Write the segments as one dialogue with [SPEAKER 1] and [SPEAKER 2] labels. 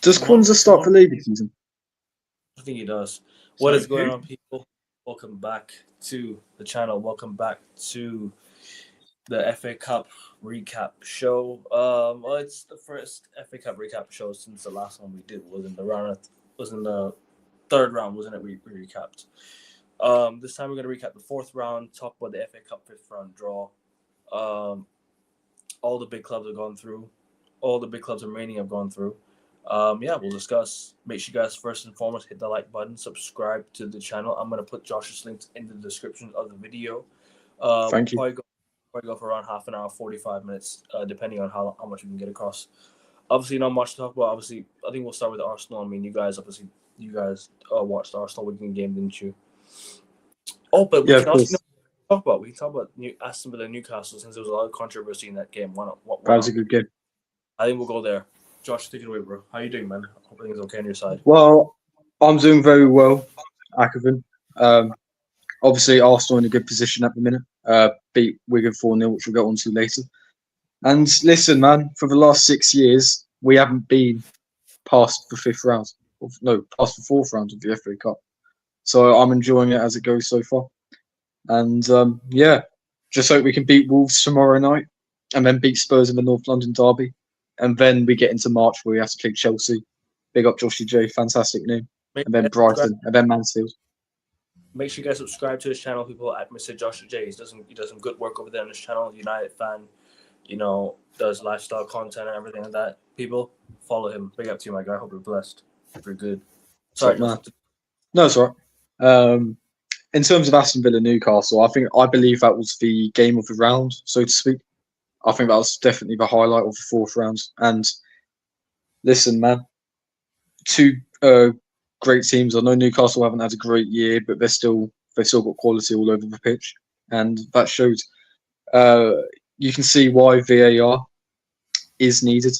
[SPEAKER 1] Does Kwanzaa start for Labour season?
[SPEAKER 2] I think he does. What is going on, people? Welcome back to the channel. Welcome back to the FA Cup recap show. Well, it's the first FA Cup recap show since the last one we did was in the third round, wasn't it? We recapped. This time we're gonna recap the fourth round, talk about the FA Cup fifth round draw. All the big clubs have gone through. All the big clubs remaining have gone through. We'll discuss. Make sure you guys first and foremost hit the like button, subscribe to the channel. I'm gonna put Josh's links in the description of the video.
[SPEAKER 1] Thank you.
[SPEAKER 2] Probably go for around half an hour, 45 minutes, depending on how much we can get across. Obviously, not much to talk about. Obviously, I think we'll start with Arsenal. I mean, you guys watched the Arsenal weekend game, didn't you? Oh, but we can also talk about Aston Villa Newcastle, since there was a lot of controversy in that game. That
[SPEAKER 1] was a good game.
[SPEAKER 2] I think we'll go there. Josh, take it away, bro. How you doing, man? Hope everything's okay on your side.
[SPEAKER 1] Well, I'm doing very well, Akavin. Obviously, Arsenal in a good position at the minute. Beat Wigan 4-0, which we'll get on to later. And listen, man, for the last 6 years, we haven't been past the fifth round. Past the fourth round of the FA Cup. So I'm enjoying it as it goes so far. And just hope we can beat Wolves tomorrow night and then beat Spurs in the North London derby. And then we get into March where we have to play Chelsea. Big up Joshy J, fantastic name. And then Brighton, and then Mansfield. Make
[SPEAKER 2] sure you guys subscribe to his channel, people, at Mr. Joshy J. He does some good work over there on his channel. United fan, does lifestyle content and everything like that. People, follow him. Big up to you, my guy. Hope you're blessed. Hope you're good. Sorry,
[SPEAKER 1] man. No, it's all right. In terms of Aston Villa Newcastle, I believe that was the game of the round, so to speak. I think that was definitely the highlight of the fourth round. And listen, man, two great teams. I know Newcastle haven't had a great year, but they've still got quality all over the pitch, and that showed. You can see why VAR is needed,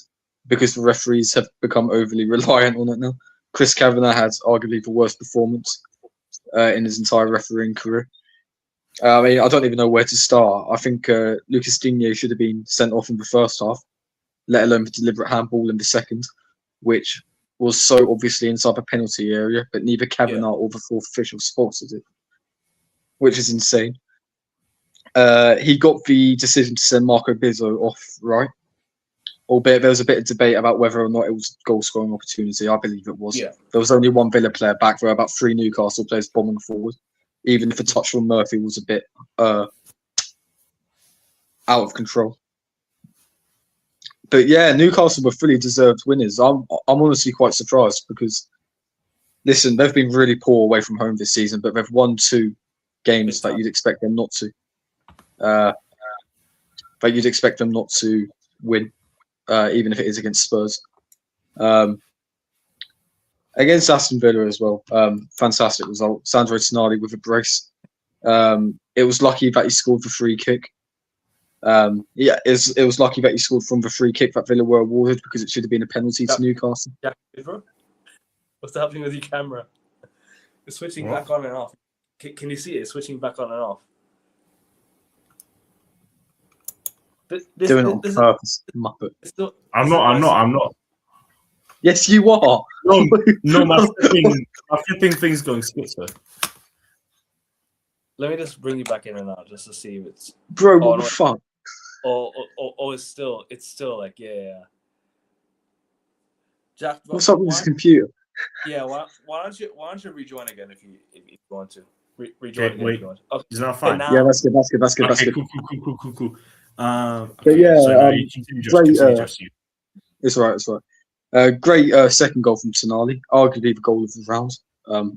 [SPEAKER 1] because the referees have become overly reliant on it now. Chris Kavanagh had arguably the worst performance in his entire refereeing career. I mean, I don't even know where to start. I think Lucas Digne should have been sent off in the first half, let alone the deliberate handball in the second, which was so obviously inside the penalty area, but neither Kavanagh or the fourth official spotted it, which is insane. He got the decision to send Marco Bizzo off, right? Albeit there was a bit of debate about whether or not it was a goal-scoring opportunity. I believe it was. Yeah. There was only one Villa player back. There were about 3 Newcastle players bombing forward, even if a touch from Murphy was a bit out of control. But yeah, Newcastle were fully deserved winners. I'm honestly quite surprised because, listen, they've been really poor away from home this season, but they've won 2 games that you'd expect them not to. But you'd expect them not to win, even if it is against Spurs. Against Aston Villa as well, fantastic result. Sandro Tonali with a brace. It was lucky that he scored the free kick. It was lucky that he scored from the free kick that Villa were awarded, because it should have been a penalty to Newcastle.
[SPEAKER 2] Yeah, bro. What's happening with your camera? It's switching back on and off. Can you see it? It's switching back on and off.
[SPEAKER 1] Doing it on purpose, Muppet.
[SPEAKER 3] I'm not.
[SPEAKER 1] Yes, you are.
[SPEAKER 3] No, my flipping thing's going schizo.
[SPEAKER 2] Let me just bring you back in and out just to see if it's.
[SPEAKER 1] Bro, what the fuck?
[SPEAKER 2] Oh, it's still like, yeah. Jack,
[SPEAKER 1] what's up with this computer?
[SPEAKER 2] Yeah, why don't you rejoin again if you want to rejoin again?
[SPEAKER 3] Wait,
[SPEAKER 2] if you want. Okay.
[SPEAKER 3] Is that fine?
[SPEAKER 1] Yeah, that's good.
[SPEAKER 3] Okay, cool.
[SPEAKER 1] But yeah, it's right. Great second goal from Tonali, arguably the goal of the round.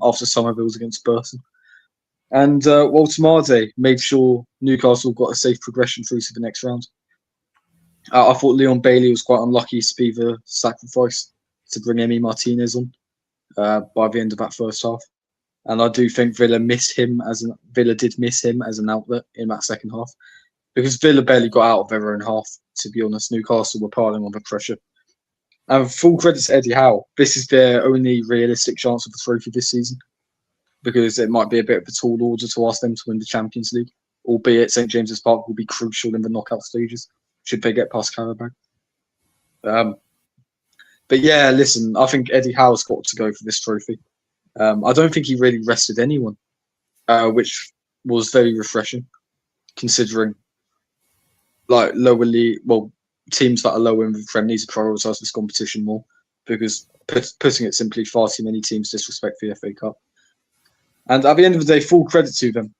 [SPEAKER 1] After Somerville's against Burton. And Walter Marde made sure Newcastle got a safe progression through to the next round. I thought Leon Bailey was quite unlucky to be the sacrifice to bring Emi Martinez on by the end of that first half. And I do think Villa did miss him as an outlet in that second half, because Villa barely got out of their own half, to be honest. Newcastle were piling on the pressure. And full credit to Eddie Howe. This is their only realistic chance of the trophy this season, because it might be a bit of a tall order to ask them to win the Champions League, albeit St James's Park will be crucial in the knockout stages, should they get past Carabao. But But yeah, listen, I think Eddie Howe's got to go for this trophy. I don't think he really rested anyone, which was very refreshing, considering like lower league, teams that are lower in the Prem need to prioritise this competition more because putting it simply, far too many teams disrespect the FA Cup. And at the end of the day, full credit to them,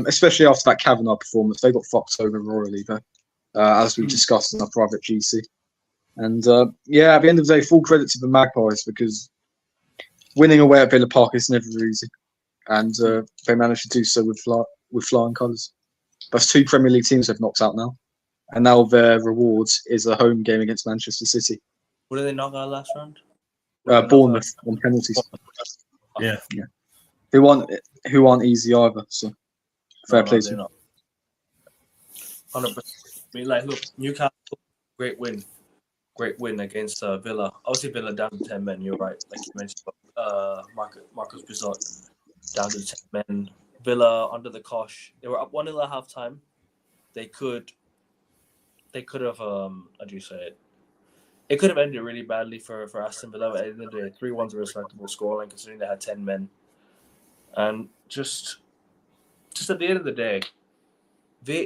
[SPEAKER 1] especially after that Kavanagh performance. They got fucked over royally, though, as we discussed in our private GC. And at the end of the day, full credit to the Magpies because winning away at Villa Park is never easy. And they managed to do so with flying colours. That's 2 Premier League teams they've knocked out now. And now their rewards is a home game against Manchester City.
[SPEAKER 2] What did they knock out last round?
[SPEAKER 1] Bournemouth on penalties.
[SPEAKER 3] Yeah.
[SPEAKER 1] Who aren't easy either. So fair play to them.
[SPEAKER 2] 100%. I mean, like, look, Newcastle, great win against Villa. Obviously, Villa down to 10 men. You're right, like you mentioned. Marcus Bizot down to 10 men. Villa under the cosh. They were up 1-0 at half time. They could have how do you say it? It could have ended really badly for Aston Villa. At the end of the day, 3-1's a respectable scoreline considering they had 10 men. And just at the end of the day,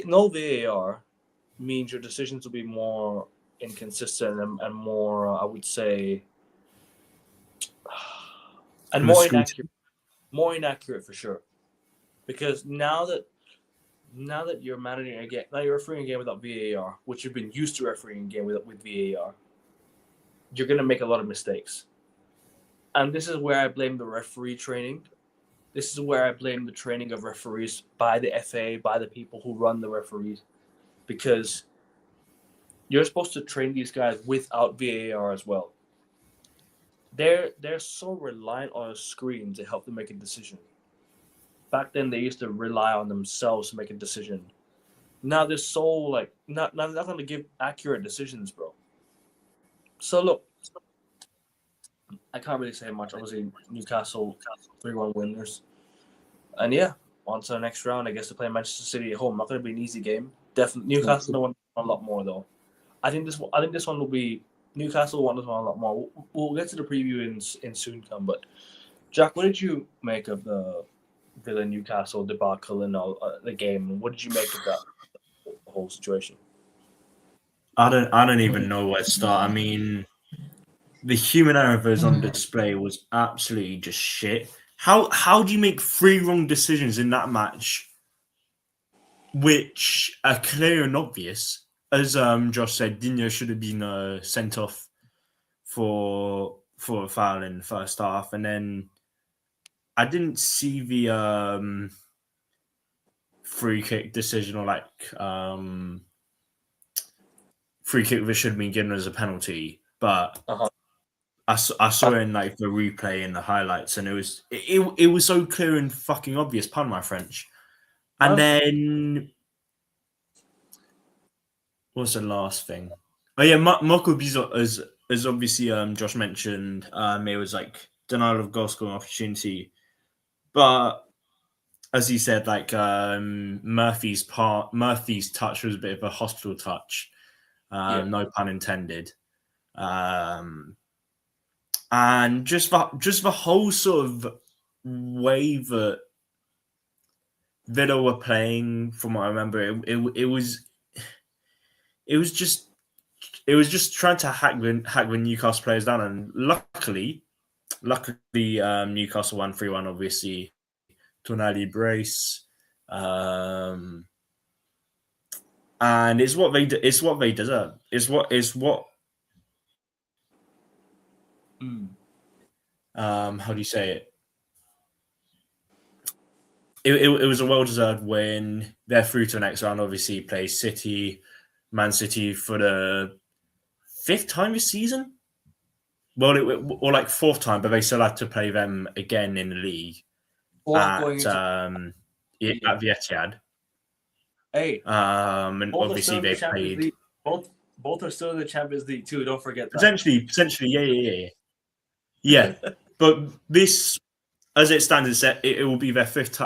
[SPEAKER 2] no VAR means your decisions will be more inconsistent and more, I would say, and more inaccurate. More inaccurate for sure. Because now that you're managing a game, now you're refereeing a game without VAR, which you've been used to refereeing a game with VAR, you're going to make a lot of mistakes. And this is where I blame the referee training. This is where I blame the training of referees by the FA, by the people who run the referees. Because you're supposed to train these guys without VAR as well. They're so reliant on a screen to help them make a decision. Back then, they used to rely on themselves to make a decision. Now they're so like not going to give accurate decisions, bro. So look, I can't really say much. Obviously, Newcastle 3-1 winners, and on to the next round. I guess to play Manchester City at home. Not going to be an easy game. Definitely, Newcastle want a lot more though. I think this one will be Newcastle want this one a lot more. We'll get to the preview in soon come. But Jack, what did you make of the Villa Newcastle debacle and all the game? What did you make of that whole situation?
[SPEAKER 3] I don't even know where to start. I mean, the human errors on display was absolutely just shit. How do you make 3 wrong decisions in that match, which are clear and obvious? As Josh said, Dino should have been sent off for a foul in the first half, and then I didn't see the free kick decision or free kick that should have been given as a penalty, but I saw it in like the replay and the highlights, and it was so clear and fucking obvious. Pardon my French. And then what's the last thing? Oh yeah, Marco Bizot, as obviously Josh mentioned, it was like denial of goal scoring opportunity, but as he said, like Murphy's touch was a bit of a hospital touch, no pun intended, and just the whole sort of way that Villa were playing, from what I remember, it was just trying to hack the Newcastle players down, and luckily, Newcastle won 3-1. Obviously, Tonali brace, and it's what they deserve. How do you say it? It was a well-deserved win. They're through to the next round. Obviously, play Man City for the 5th time this season. Well, or like 4th time, but they still had to play them again in the league at the Etihad.
[SPEAKER 2] Hey,
[SPEAKER 3] and obviously they played.
[SPEAKER 2] Both are still in the Champions League too. Don't forget that.
[SPEAKER 3] Potentially, yeah. But this, as it stands, it will be their 4th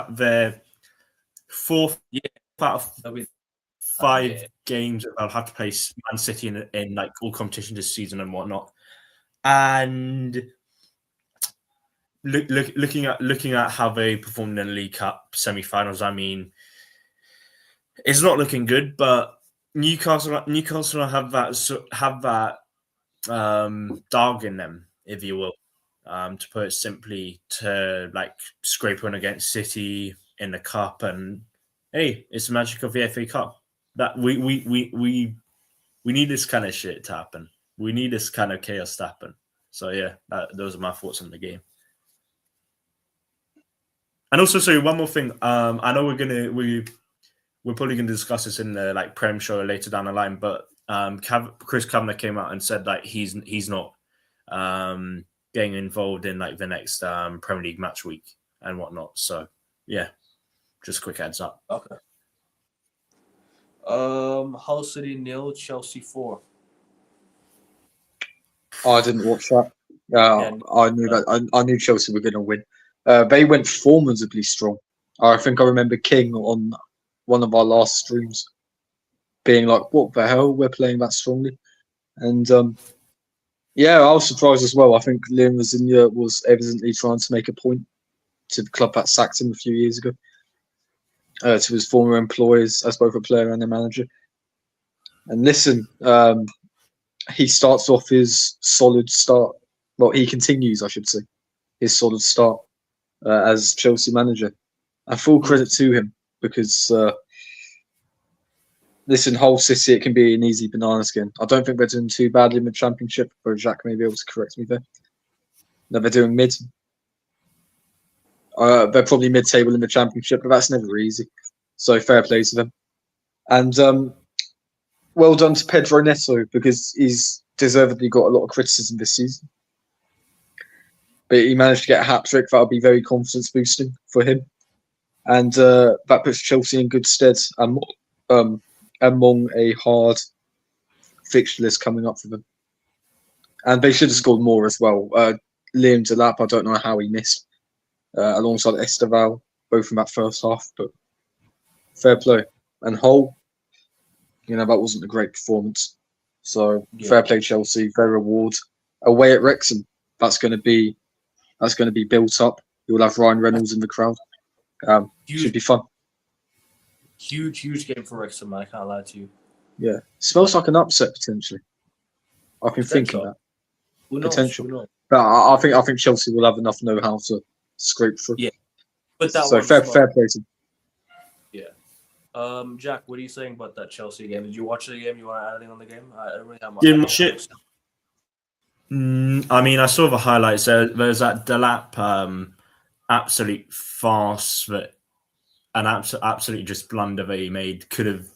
[SPEAKER 3] out of 5 games that they'll have to play Man City in like all competition this season and whatnot. And looking at how they performed in the League Cup semi-finals, I mean, it's not looking good. But Newcastle have that dog in them, if you will, to put it simply, to like scrape on against City in the cup. And hey, it's the magic of the FA Cup. That we need this kind of shit to happen. We need this kind of chaos to happen. So yeah, those are my thoughts on the game. And also, sorry, one more thing. I know we're probably gonna discuss this in the like Prem show later down the line, but Chris Kavanagh came out and said like he's not getting involved in like the next Premier League match week and whatnot. So yeah, just quick heads up.
[SPEAKER 2] Okay. Hull City 0, Chelsea 4.
[SPEAKER 1] I didn't watch that.
[SPEAKER 2] Yeah.
[SPEAKER 1] I knew that. I knew Chelsea were going to win. They went formidably strong. I think I remember King on one of our last streams being like, "What the hell? We're playing that strongly." And yeah, I was surprised as well. I think Liam Rosignol was evidently trying to make a point to the club that sacked him a few years ago, to his former employers as both a player and a manager. And listen, he starts off his solid start. Well, he continues, I should say, his solid start as Chelsea manager. And full credit to him because, listen, Hull City, it can be an easy banana skin. I don't think they're doing too badly in the Championship, but Jack may be able to correct me there. No, they're doing mid. They're probably mid-table in the Championship, but that's never easy. So fair play to them. And well done to Pedro Neto because he's deservedly got a lot of criticism this season. But he managed to get a hat-trick. That'll be very confidence-boosting for him. And that puts Chelsea in good stead among a hard fixture list coming up for them. And they should have scored more as well. Liam Delap, I don't know how he missed, alongside Esteval, both in that first half. But fair play. And Hull, that wasn't a great performance. So fair play, Chelsea. Fair reward. Away at Wrexham, that's going to be built up. You'll have Ryan Reynolds in the crowd. Should be fun.
[SPEAKER 2] Huge game for Wrexham, I can't lie to you.
[SPEAKER 1] Yeah. Smells like an upset potentially. I've been thinking that.
[SPEAKER 2] Who knows?
[SPEAKER 1] Potential.
[SPEAKER 2] Who knows?
[SPEAKER 1] But I think Chelsea will have enough know-how to scrape through.
[SPEAKER 2] Yeah. But that
[SPEAKER 1] so fair play to them.
[SPEAKER 2] Yeah. Jack, what are you saying about that Chelsea game? Did you watch the game? You want to add anything on the game? I don't really have much.
[SPEAKER 3] Didn't watch it. I mean, I saw the highlights. There's that Delap absolute farce that an absolute just blunder that he made. Could have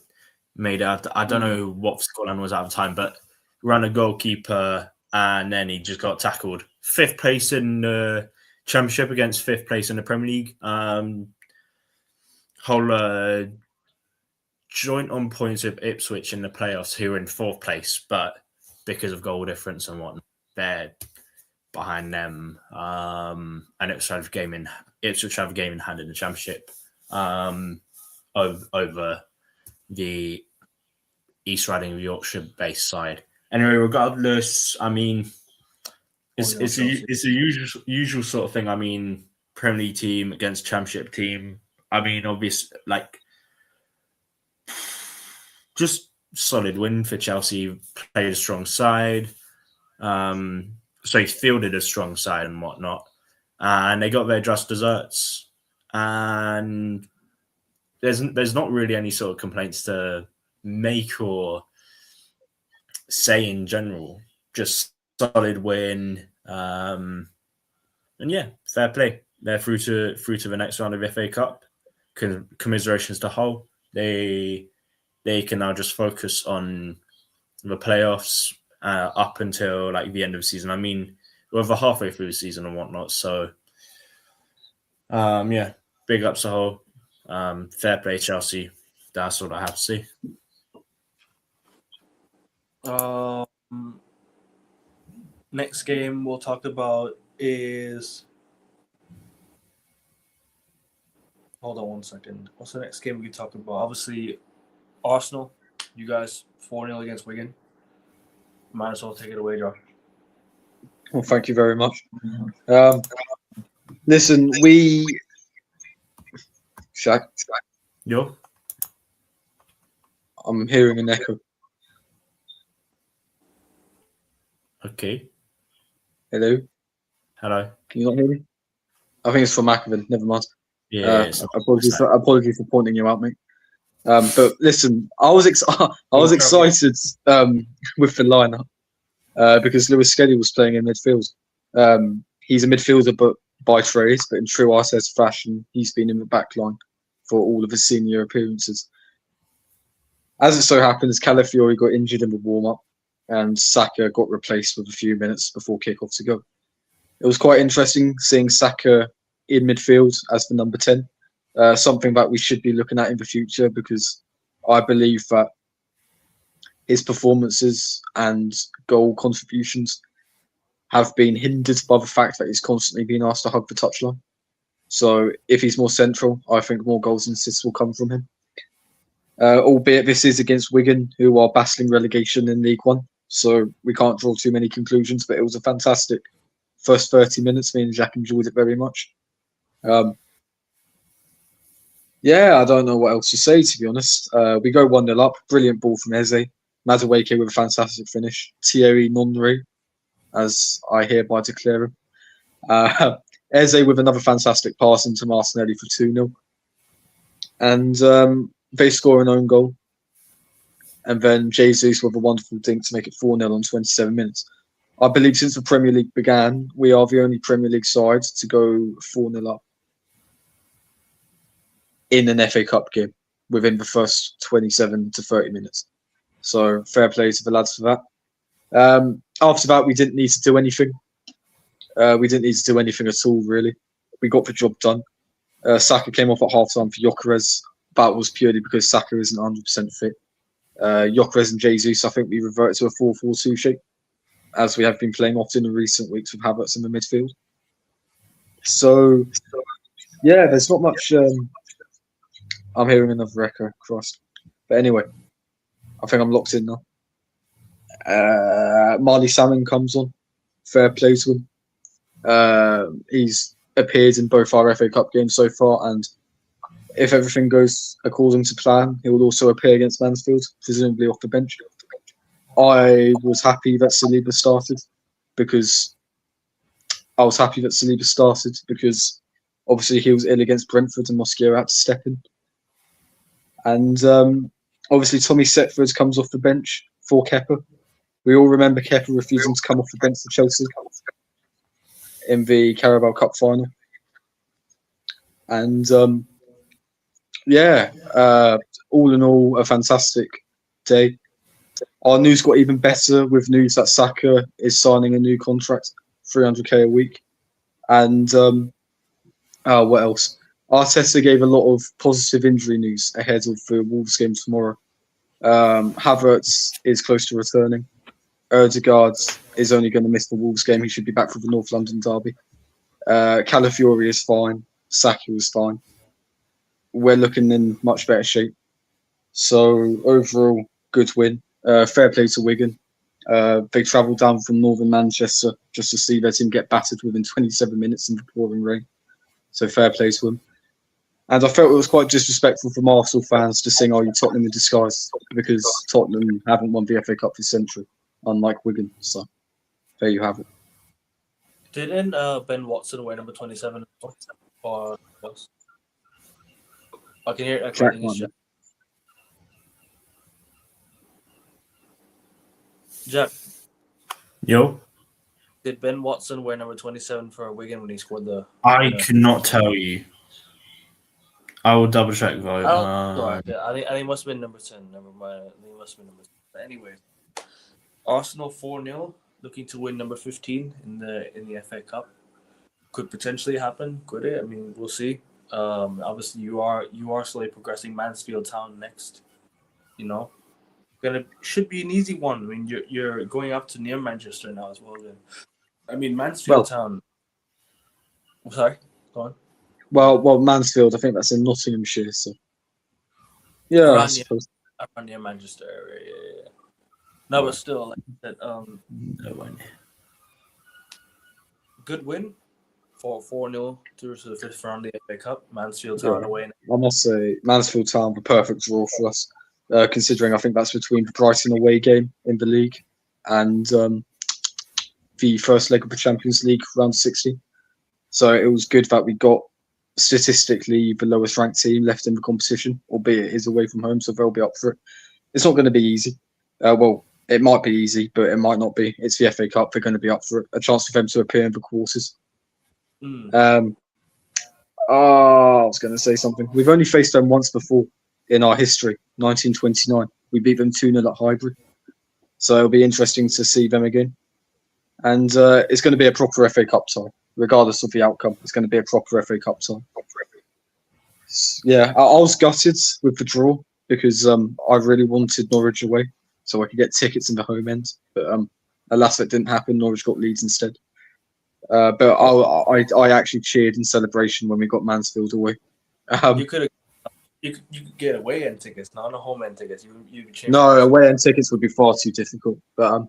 [SPEAKER 3] made out. I don't know what scoreline was at the time, but ran a goalkeeper and then he just got tackled. 5th place in the Championship against 5th place in the Premier League. Whole joint on points with Ipswich in the playoffs, who were in 4th place, but because of goal difference and whatnot, they're behind them. And Ipswich have a game in hand in the Championship over the East Riding of Yorkshire based side. Anyway, regardless, I mean, it's a usual sort of thing. I mean, Premier League team against Championship team. I mean, obviously, like, just solid win for Chelsea. Played a strong side. So he fielded a strong side and whatnot. And they got their just desserts. And there's not really any sort of complaints to make or say in general. Just solid win. And yeah, fair play. They're through to the next round of FA Cup. Commiserations to Hull. They can now just focus on the playoffs up until like the end of the season. I mean, we're over halfway through the season and whatnot. So, yeah, big ups to Hull. Fair play, Chelsea. That's what I have to say.
[SPEAKER 2] Next game we'll talk about is. Hold on one second. What's the next game we can talk about? Obviously, Arsenal. You guys 4-0 against Wigan. Might as well take it away, Josh.
[SPEAKER 1] Well, thank you very much. Listen, Shaq,
[SPEAKER 3] Yo.
[SPEAKER 1] I'm hearing an echo.
[SPEAKER 3] Okay.
[SPEAKER 1] Hello?
[SPEAKER 3] Hello.
[SPEAKER 1] Can you not hear me? I think it's from Macavin. Never mind.
[SPEAKER 3] Yeah. It's not-
[SPEAKER 1] Apologies for pointing you out, mate. But listen, I was
[SPEAKER 3] trouble.
[SPEAKER 1] excited with the lineup because Lewis Skelly was playing in midfield. He's a midfielder, but by trade, but in true Arteta fashion, he's been in the back line for all of his senior appearances. As it so happens, Calafiori got injured in the warm-up, and Saka got replaced with a few minutes before kick-off to go. It was quite interesting seeing Saka in midfield as the number 10, something that we should be looking at in the future because I believe that his performances and goal contributions have been hindered by the fact that he's constantly being asked to hug the touchline. So if he's more central, I think more goals and assists will come from him. Albeit this is against Wigan, who are battling relegation in League One, so we can't draw too many conclusions. But it was a fantastic first 30 minutes. Me and Jack enjoyed it very much. Yeah, I don't know what else to say, to be honest. We go 1-0 up. Brilliant ball from Eze. Madueke with a fantastic finish. Thierry Nonry, as I hereby declare him. Eze with another fantastic pass into Martinelli for 2-0. And they score an own goal. And then Jesus with a wonderful dink to make it 4-0 on 27 minutes. I believe since the Premier League began, we are the only Premier League side to go 4-0 up in an FA Cup game within the first 27 to 30 minutes. So fair play to the lads for that. After that, we didn't need to do anything. We didn't need to do anything at all, really. We got the job done. Saka came off at half-time for Gyökeres. That was purely because Saka isn't 100% fit. Gyökeres and Jesus, I think we reverted to a 4-4-2 shape, as we have been playing often in recent weeks with Havertz in the midfield. So, yeah, there's not much... I'm hearing another echo, Christ. But anyway, I think I'm locked in now. Marley Salmon comes on. Fair play to him. He's appeared in both our FA Cup games so far, and if everything goes according to plan, he will also appear against Mansfield, presumably off the bench. I was happy that Saliba started because obviously he was ill against Brentford and Mosquera had to step in. And obviously Tommy Setford comes off the bench for Kepa. We all remember Kepa refusing to come off the bench for Chelsea in the Carabao Cup final. And all in all, a fantastic day. Our news got even better with news that Saka is signing a new contract, 300k a week. And what else? Arteta gave a lot of positive injury news ahead of the Wolves game tomorrow. Havertz is close to returning. Ødegaard is only going to miss the Wolves game. He should be back for the North London derby. Calafiori is fine. Saka is fine. We're looking in much better shape. So overall, good win. Fair play to Wigan. They travelled down from northern Manchester just to see their team get battered within 27 minutes in the pouring rain. So fair play to them. And I felt it was quite disrespectful from Arsenal fans to sing "Are you Tottenham in disguise?" because Tottenham haven't won the FA Cup this century, unlike Wigan. So there you have it.
[SPEAKER 2] Didn't Ben Watson wear number 27? Or else? I can hear it. Jack.
[SPEAKER 3] Yo.
[SPEAKER 2] Did Ben Watson wear number 27 for Wigan when he scored the...
[SPEAKER 3] I could not tell you. I will double check though.
[SPEAKER 2] I think it must have been number 10. Never mind. I think it must have been number 10. But anyway, Arsenal 4-0, looking to win number 15 in the FA Cup. Could potentially happen. Could it? I mean, we'll see. Obviously, you are slowly progressing. Mansfield Town next. You know, should be an easy one. I mean, you're going up to near Manchester now as well. Then, I mean, Mansfield Town. I'm sorry. Go on.
[SPEAKER 1] Well, Mansfield. I think that's in Nottinghamshire. So yeah,
[SPEAKER 2] around near Manchester area. Yeah. No, but still, like that.
[SPEAKER 3] No one.
[SPEAKER 2] good win. 4-0 through to the fifth round of the FA Cup. Mansfield Town away.
[SPEAKER 1] I must say, Mansfield Town, the perfect draw for us, considering I think that's between the Brighton away game in the league and the first leg of the Champions League round 16. So it was good that we got statistically the lowest ranked team left in the competition, albeit it is away from home, so they'll be up for it. It's not going to be easy. Well, it might be easy, but it might not be. It's the FA Cup. They're going to be up for it. A chance for them to appear in the quarters. I was going to say something. We've only faced them once before in our history, 1929. We beat them 2-0 at Highbury. So it'll be interesting to see them again. And it's going to be a proper FA Cup tie, regardless of the outcome. It's going to be a proper FA Cup tie. Yeah, I was gutted with the draw because I really wanted Norwich away so I could get tickets in the home end. But alas, that didn't happen. Norwich got Leeds instead. But I actually cheered in celebration when we got Mansfield away.
[SPEAKER 2] You could get away end tickets, not a home end tickets.
[SPEAKER 1] No, away end tickets would be far too difficult. But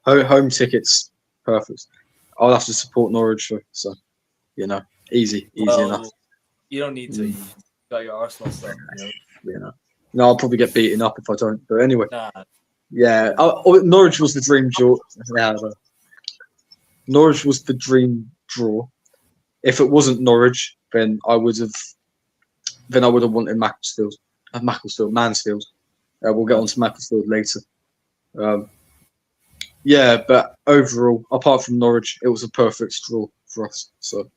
[SPEAKER 1] home tickets, perfect. I'll have to support Norwich for, so easy enough.
[SPEAKER 2] You don't need to. You got your Arsenal stuff.
[SPEAKER 1] No, I'll probably get beaten up if I don't. But anyway,
[SPEAKER 2] yeah.
[SPEAKER 1] Norwich was the dream draw. Yeah, Norwich was the dream draw. If it wasn't Norwich, then I would have wanted Mansfield. We'll get on to Macclesfield later. But overall, apart from Norwich, it was a perfect draw for us. So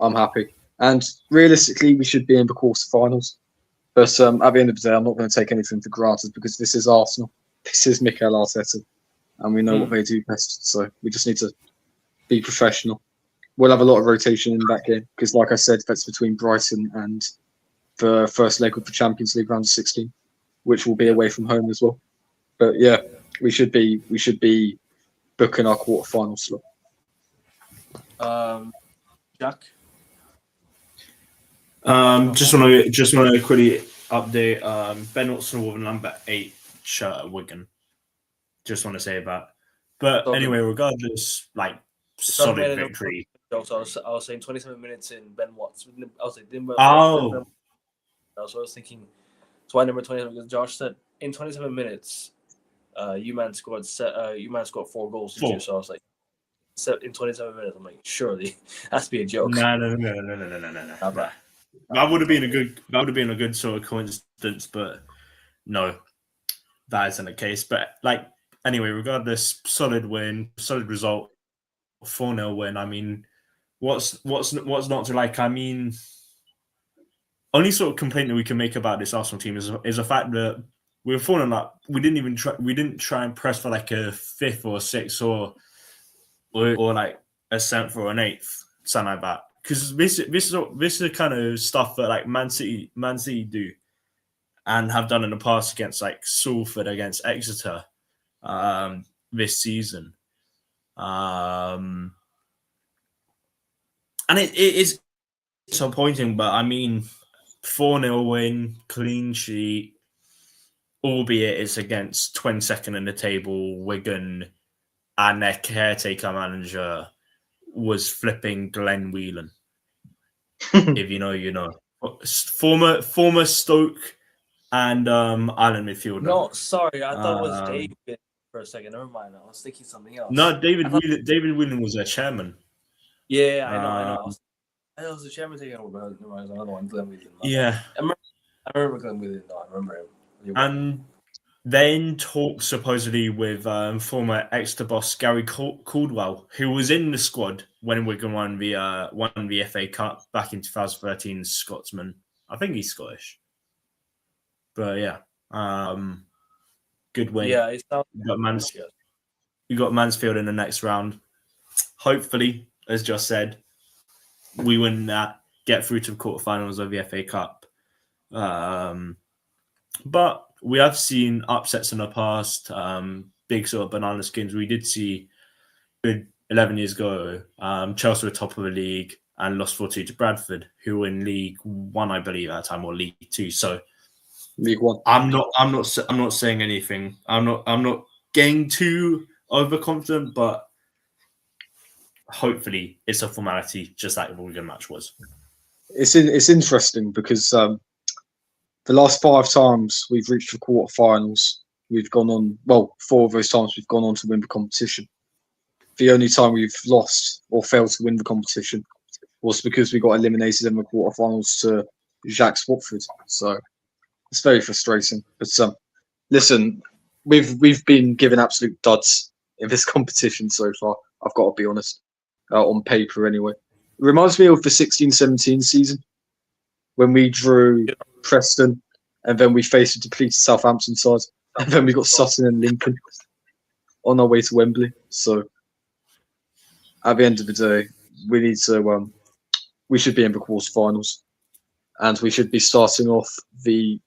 [SPEAKER 1] I'm happy. And realistically, we should be in the quarterfinals. But at the end of the day, I'm not going to take anything for granted because this is Arsenal. This is Mikel Arteta. And we know what they do best. So we just need to be professional. We'll have a lot of rotation in that game because, like I said, that's between Brighton and the first leg of the Champions League round of 16, which will be away from home as well. But yeah, we should be booking our quarterfinal slot.
[SPEAKER 2] Jack.
[SPEAKER 3] Just want to quickly update. Ben Watson wore the number 8 shirt at Wigan. Just want to say that. But anyway, regardless, solid victory.
[SPEAKER 2] I was saying 27 minutes in Ben Watts. I was saying,
[SPEAKER 3] oh.
[SPEAKER 2] I was thinking, that's why number 27, because Josh said in 27 minutes, U-Man scored 4 goals. So I was like, in 27 minutes, I'm like, surely has to be a joke.
[SPEAKER 3] No. That would have been a good sort of coincidence, but no, that isn't the case. But anyway, regardless, solid win, solid result, 4-0 win. I mean, what's not to like? I mean, only sort of complaint that we can make about this Arsenal team is the fact that we were falling up. We didn't try and press for like a 5th or 6th or like a 7th or an 8th, something like that. Because this is the kind of stuff that like Man City do and have done in the past against like Salford, against Exeter this season. And it is disappointing, but I mean, 4-0 win, clean sheet, albeit it's against 22nd in the table, Wigan, and their caretaker manager was flipping Glenn Whelan. If you know, you know. Former Stoke and Ireland midfielder.
[SPEAKER 2] No, sorry, I thought it was David for a second. Never mind, I was thinking something else.
[SPEAKER 3] No, David Whelan was their chairman.
[SPEAKER 2] Yeah, I know. I know it was the chairman taking over, but never mind, another one, Glenn Whelan.
[SPEAKER 3] Yeah.
[SPEAKER 2] I remember Glenn Whelan, no, I remember him.
[SPEAKER 3] And then talk supposedly with former Exeter boss Gary Caldwell, who was in the squad when Wigan won the FA Cup back in 2013. Scotsman, I think he's Scottish, but yeah, good win.
[SPEAKER 2] Yeah,
[SPEAKER 3] you got Mansfield in the next round. Hopefully, as just said, we win that, get through to the quarterfinals of the FA Cup. But we have seen upsets in the past, big sort of banana skins. We did see 11 years ago, Chelsea were top of the league and lost 4-2 to Bradford, who were in League One, I believe, at the time, or League Two. So,
[SPEAKER 1] League One.
[SPEAKER 3] I'm not saying anything. I'm not getting too overconfident, but hopefully it's a formality, just like the Wigan match was.
[SPEAKER 1] It's interesting because the last 5 times we've reached the quarterfinals, we've gone on. Well, 4 of those times we've gone on to win the competition. The only time we've lost or failed to win the competition was because we got eliminated in the quarterfinals to Jacques Watford. So it's very frustrating. But listen, we've been given absolute duds in this competition so far. I've got to be honest, on paper anyway. It reminds me of the 16-17 season when we drew Preston and then we faced a depleted Southampton side, and then we got Sutton and Lincoln on our way to Wembley. So at the end of the day, we need to we should be in the quarterfinals, and we should be starting off the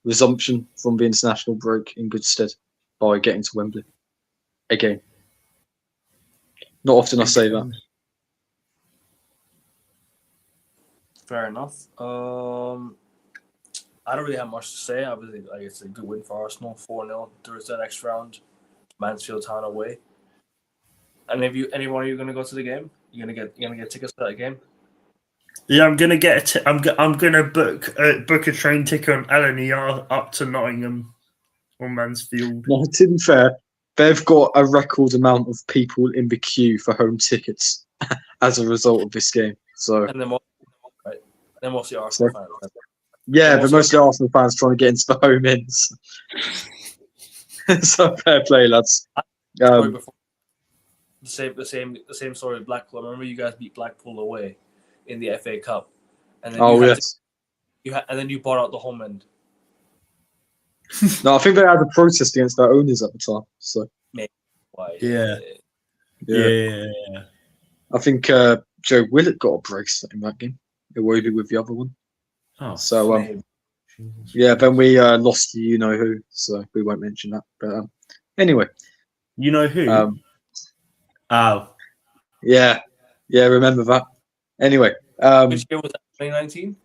[SPEAKER 1] resumption from the international break in good stead by getting to Wembley again. Not often I say that.
[SPEAKER 2] Fair enough. I don't really have much to say. Obviously, like, it's a good win for Arsenal, 4-0 through the next round, Mansfield Town away. And any one of you going to go to the game? You gonna get tickets to that game?
[SPEAKER 3] Yeah, I'm gonna get I'm gonna book a train ticket on LNER up to Nottingham or Mansfield.
[SPEAKER 1] No, to be fair, they've got a record amount of people in the queue for home tickets as a result of this game. So
[SPEAKER 2] and then mostly Arsenal fans.
[SPEAKER 1] Yeah, but mostly Arsenal fans trying to get into the home ends. So fair play, lads.
[SPEAKER 2] The same story with Blackpool. I remember you guys beat Blackpool away in the FA Cup, and then and then you bought out the home end.
[SPEAKER 1] No, I think they had a protest against their owners at the time. So
[SPEAKER 2] maybe why?
[SPEAKER 3] Yeah.
[SPEAKER 1] I think Joe Willett got a brace in that game. Iwobi with the other one.
[SPEAKER 3] Oh,
[SPEAKER 1] so then we lost to you know who, so we won't mention that. But anyway,
[SPEAKER 3] you know who?
[SPEAKER 1] Yeah, remember that. Anyway,
[SPEAKER 2] which year was that? 2019.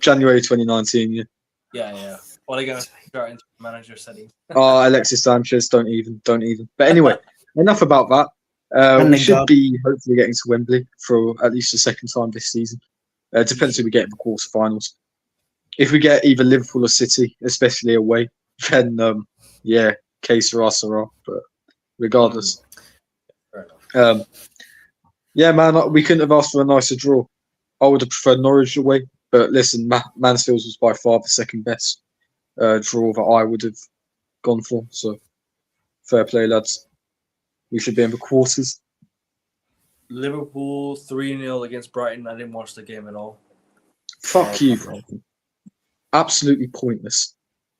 [SPEAKER 1] January 2019.
[SPEAKER 2] Yeah. Well, they're gonna start into manager settings.
[SPEAKER 1] Alexis Sanchez, don't even. But anyway, enough about that. We should be hopefully getting to Wembley for at least the second time this season. Depends who we get in the quarterfinals. If we get either Liverpool or City, especially away, then que sera. But regardless, man, we couldn't have asked for a nicer draw. I would have preferred Norwich away, but listen, Mansfield's was by far the second best draw that I would have gone for. So fair play, lads. We should be in the quarters.
[SPEAKER 2] Liverpool 3-0 against Brighton. I didn't watch the game at all.
[SPEAKER 1] Fuck you, bro. Absolutely pointless.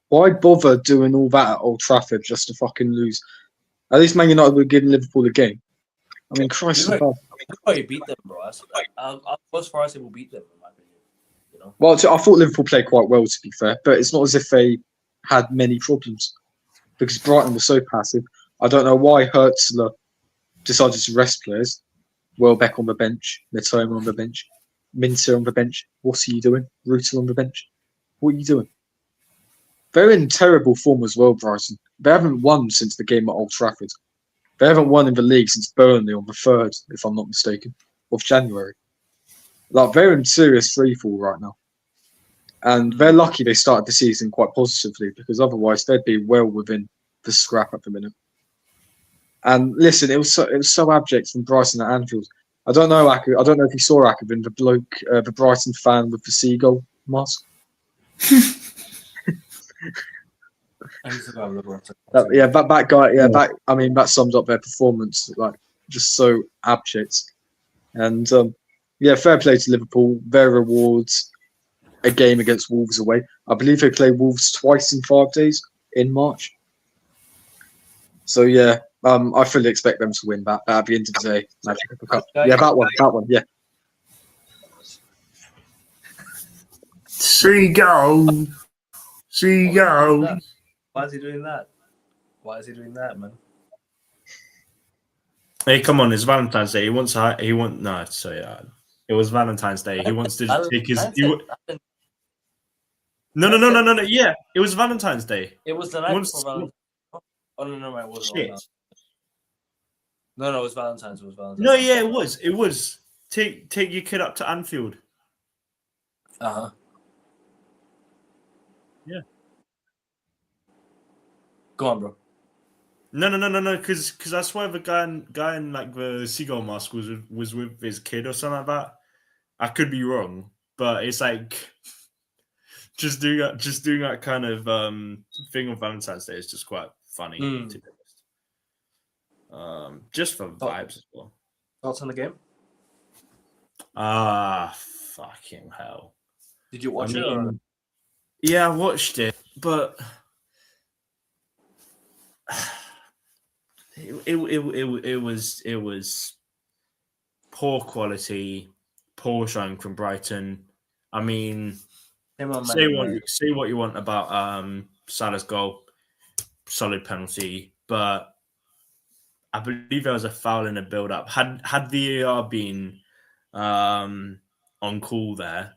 [SPEAKER 1] Why bother doing all that at Old Trafford just to fucking lose? At least Man United would give Liverpool a game. I mean, Christ.
[SPEAKER 2] You beat them, bro. I'll go as far as we'll beat them, in my opinion. You know?
[SPEAKER 1] Well, I thought Liverpool played quite well, to be fair, but it's not as if they had many problems because Brighton was so passive. I don't know why Hertzler decided to rest players. Welbeck on the bench, Mitoma on the bench, Minter on the bench. What are you doing? Rutter on the bench. What are you doing? They're in terrible form as well, Brighton. They haven't won since the game at Old Trafford. They haven't won in the league since Burnley on the 3rd, if I'm not mistaken, of January. Like, they're in serious freefall right now. And they're lucky they started the season quite positively because otherwise they'd be well within the scrap at the minute. And listen, it was so abject from Brighton at Anfield. I don't know if you saw Akabin, the Brighton fan with the seagull mask. That guy. That sums up their performance. Like, just so abject. And fair play to Liverpool. Their rewards a game against Wolves away. I believe they play Wolves twice in 5 days in March. So I fully expect them to win that at the end of the day. Magic Cup. Yeah, that one. Yeah.
[SPEAKER 3] Seagull.
[SPEAKER 2] Why is he doing that? Man?
[SPEAKER 3] Hey, come on! It's Valentine's Day. It was Valentine's Day. He wants to take his. No. Yeah, it was Valentine's Day.
[SPEAKER 2] It was the night before Valentine's. Oh no, it wasn't.
[SPEAKER 3] Shit.
[SPEAKER 2] No, it was Valentine's. It was Valentine's.
[SPEAKER 3] No, yeah, it was. It was. Take your kid up to Anfield.
[SPEAKER 2] Uh-huh.
[SPEAKER 3] Yeah.
[SPEAKER 2] Go on, bro.
[SPEAKER 3] No. Because I swear the guy in like the seagull mask was with his kid or something like that. I could be wrong, but it's like just doing that kind of thing on Valentine's Day is just quite funny to be honest. Just for vibes as well.
[SPEAKER 2] Thoughts on the game?
[SPEAKER 3] Fucking hell!
[SPEAKER 2] Did you watch it? Or?
[SPEAKER 3] Yeah, I watched it, but it was poor quality, poor showing from Brighton. I mean, say what you want about Salah's goal, solid penalty, but I believe there was a foul in the build-up. Had VAR been on call there,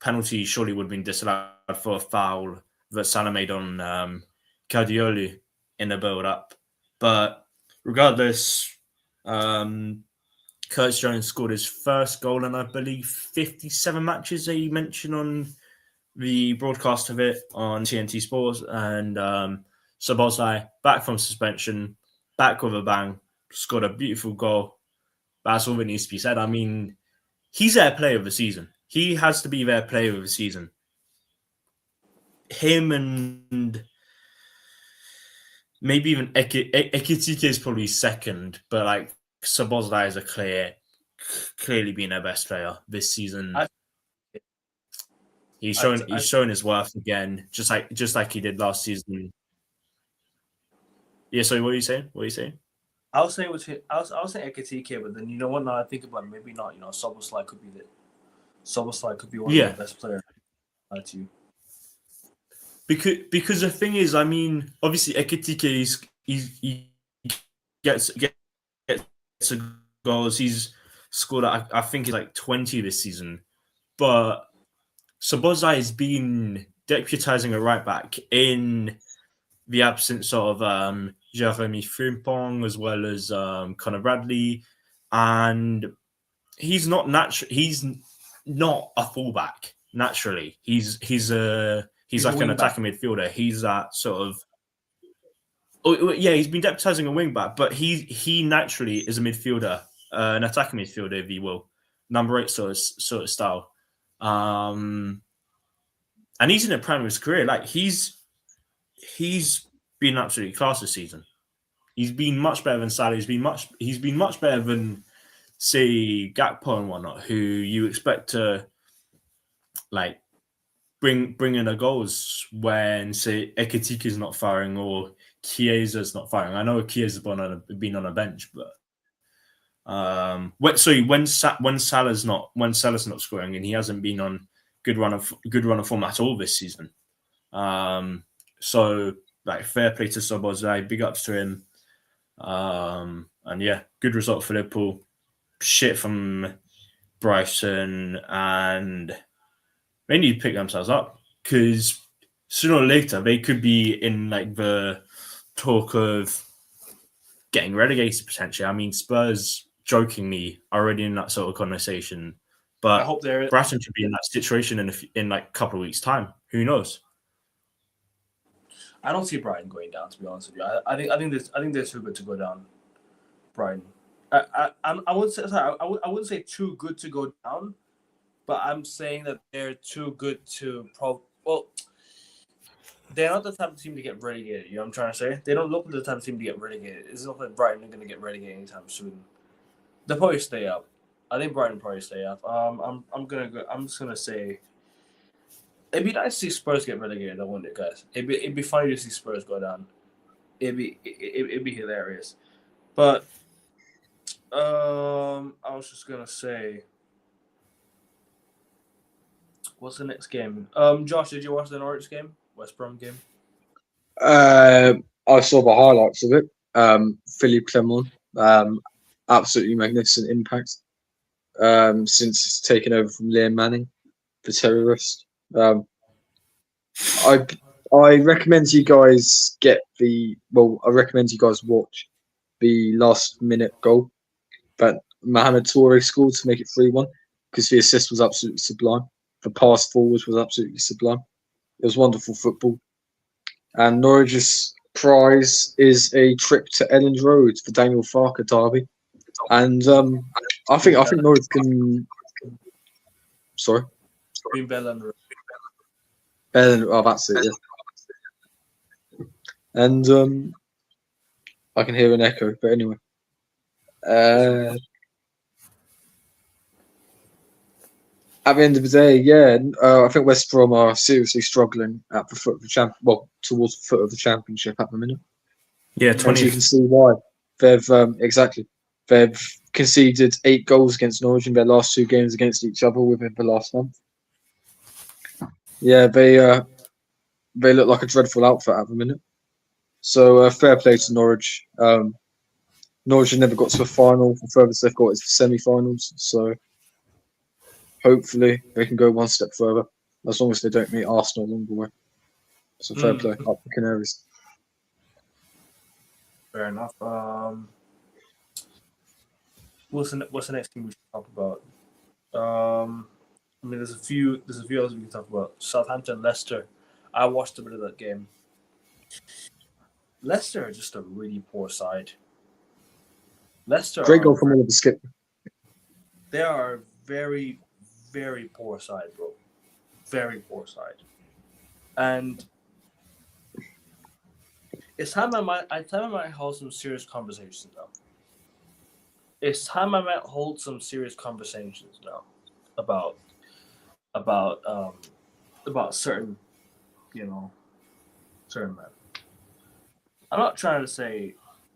[SPEAKER 3] penalty surely would have been disallowed for a foul that Salah made on Cardioli in the build-up. But regardless, Curtis Jones scored his first goal in, I believe, 57 matches that he mentioned on the broadcast of it on TNT Sports. And Szoboszlai, back from suspension, back with a bang, scored a beautiful goal. That's all that needs to be said. I mean, he's their player of the season. He has to be their player of the season. Him and maybe even Ekitike is probably second, but like Szoboszlai is clearly been their best player this season. He's shown his worth again, just like he did last season. Yeah, sorry, what are you saying?
[SPEAKER 2] I was saying Ekitike, but then you know what? Now I think about it, maybe not. You know, Szoboszlai could be one of the best players. To
[SPEAKER 3] because the thing is, I mean, obviously Ekitike he gets goals. He's scored, I think, he's like 20 this season, but Szoboszlai has been deputizing a right back in the absence of Jeremy Frimpong as well as Conor Bradley, and he's not a fullback naturally. He's like an attacking midfielder. He's that sort of. Oh yeah, he's been deputizing a wing back, but he naturally is a midfielder, an attacking midfielder, if you will, number 8 sort of style. And he's in the prime of his career. Like he's been absolutely class this season. He's been much better than Salah. He's been much better than, say, Gakpo and whatnot, who you expect to like bring in the goals when, say, Ekitike is not firing or Chiesa's not firing. I know Chiesa's been on a bench, but when Salah's not scoring, and he hasn't been on good run of form at all this season. So like fair play to Szoboszlai, big ups to him. And yeah, good result for Liverpool. Shit from Brighton, and they need to pick themselves up because sooner or later they could be in like the talk of getting relegated potentially. I mean, Spurs jokingly are already in that sort of conversation, but I hope Brighton should be in that situation in like a couple of weeks' time. Who knows?
[SPEAKER 2] I don't see Brighton going down, to be honest with you. I think they're too good to go down. Brighton. I wouldn't say too good to go down, but I'm saying that they're too good to they're not the type of team to get relegated. You know what I'm trying to say? They don't look like the type of team to get relegated. It's not like Brighton are going to get relegated anytime soon. They'll probably stay up. I think Brighton probably stay up. I'm just gonna say it'd be nice to see Spurs get relegated, though, wouldn't it, guys? It'd be funny to see Spurs go down. It'd be hilarious. But I was just gonna say, what's the next game? Josh, did you watch the Norwich game? West Brom game?
[SPEAKER 1] I saw the highlights of it. Philippe Clement, absolutely magnificent impact since taking over from Liam Manning, the terrorist. I recommend you guys I recommend you guys watch the last minute goal that Mohamed Toure scored to make it 3-1 because the assist was absolutely sublime. The pass forward was absolutely sublime. It was wonderful football. And Norwich's prize is a trip to Elland Road for Daniel Farker derby. And I think Norwich can. Sorry,
[SPEAKER 2] Green Bell and
[SPEAKER 1] Elland. Oh, that's it. Yeah. And I can hear an echo, but anyway. At the end of the day, yeah, I think West Brom are seriously struggling at the foot of the towards the foot of the championship at the minute.
[SPEAKER 3] Yeah,
[SPEAKER 1] And
[SPEAKER 3] 20th.
[SPEAKER 1] you can see why. They've conceded 8 goals against Norwich in their last 2 games against each other within the last month. Yeah, they look like a dreadful outfit at the minute. So fair play to Norwich. Norwich have never got to a final. The furthest they've got is the semi-finals. So hopefully they can go one step further, as long as they don't meet Arsenal along the way. So fair play up the Canaries.
[SPEAKER 2] Fair enough. What's the next thing we should talk about? I mean, there's a few others we can talk about. Southampton, Leicester. I watched a bit of that game. Leicester are just a really poor side.
[SPEAKER 1] Great goal from Oliver Skip.
[SPEAKER 2] They are a very, very poor side, bro. Very poor side. And it's time I might hold some serious conversations now. It's time I might hold some serious conversations now about certain, certain men. I'm not trying to say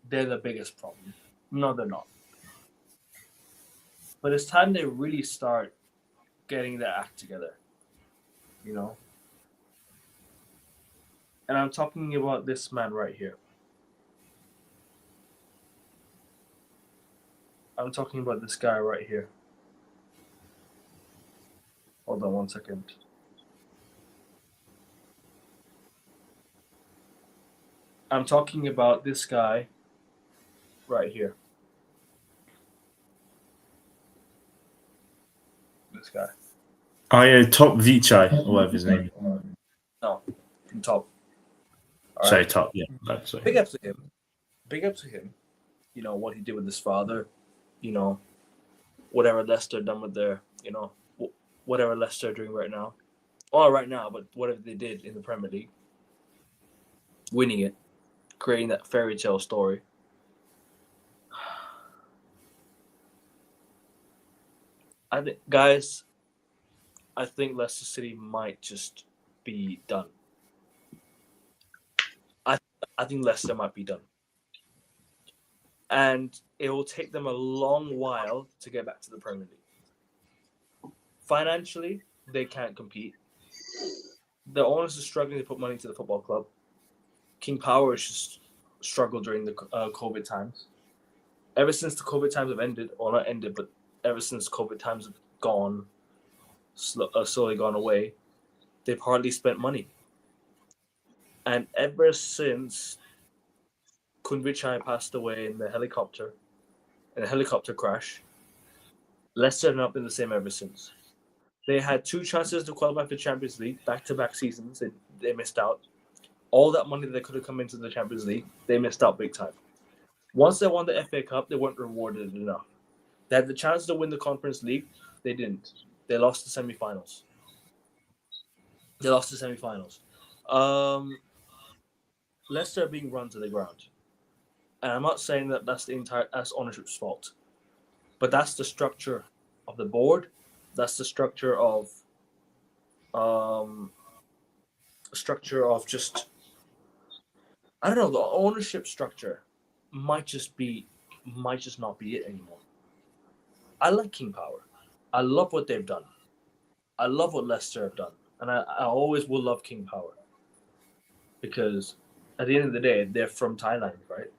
[SPEAKER 2] they're the biggest problem. No, they're not. But it's time they really start getting their act together. And I'm talking about this man right here. I'm talking about this guy right here. Hold on 1 second. I'm talking about this guy right here. This guy.
[SPEAKER 3] Oh yeah, Top Vichai, or whatever his name is.
[SPEAKER 2] No, Top. All
[SPEAKER 3] Sorry,
[SPEAKER 2] right.
[SPEAKER 3] Top, yeah. Sorry.
[SPEAKER 2] Big up to him. Big up to him. What he did with his father. Whatever Leicester done with their, whatever Leicester are doing right now. Or right now, but whatever they did in the Premier League. Winning it. Creating that fairy tale story. I think Leicester City might just be done. I think Leicester might be done. And it will take them a long while to get back to the Premier League. Financially, they can't compete. The owners are struggling to put money into the football club. King Power has just struggled during the COVID times. Ever since the COVID times have ended, or not ended, but ever since COVID times have slowly gone away, they've hardly spent money. And ever since Kunvichai passed away in a helicopter crash, Leicester have not been the same ever since. They had 2 chances to qualify for Champions League, back-to-back seasons. They missed out. All that money that could have come into the Champions League, they missed out big time. Once they won the FA Cup, they weren't rewarded enough. They had the chance to win the Conference League. They didn't. They lost the semi-finals. Leicester are being run to the ground. And I'm not saying that that's ownership's fault. But that's the structure of the board. That's the structure of just, I don't know, the ownership structure might just not be it anymore. I like King Power. I love what they've done. I love what Leicester have done. And I always will love King Power. Because at the end of the day, they're from Thailand, right?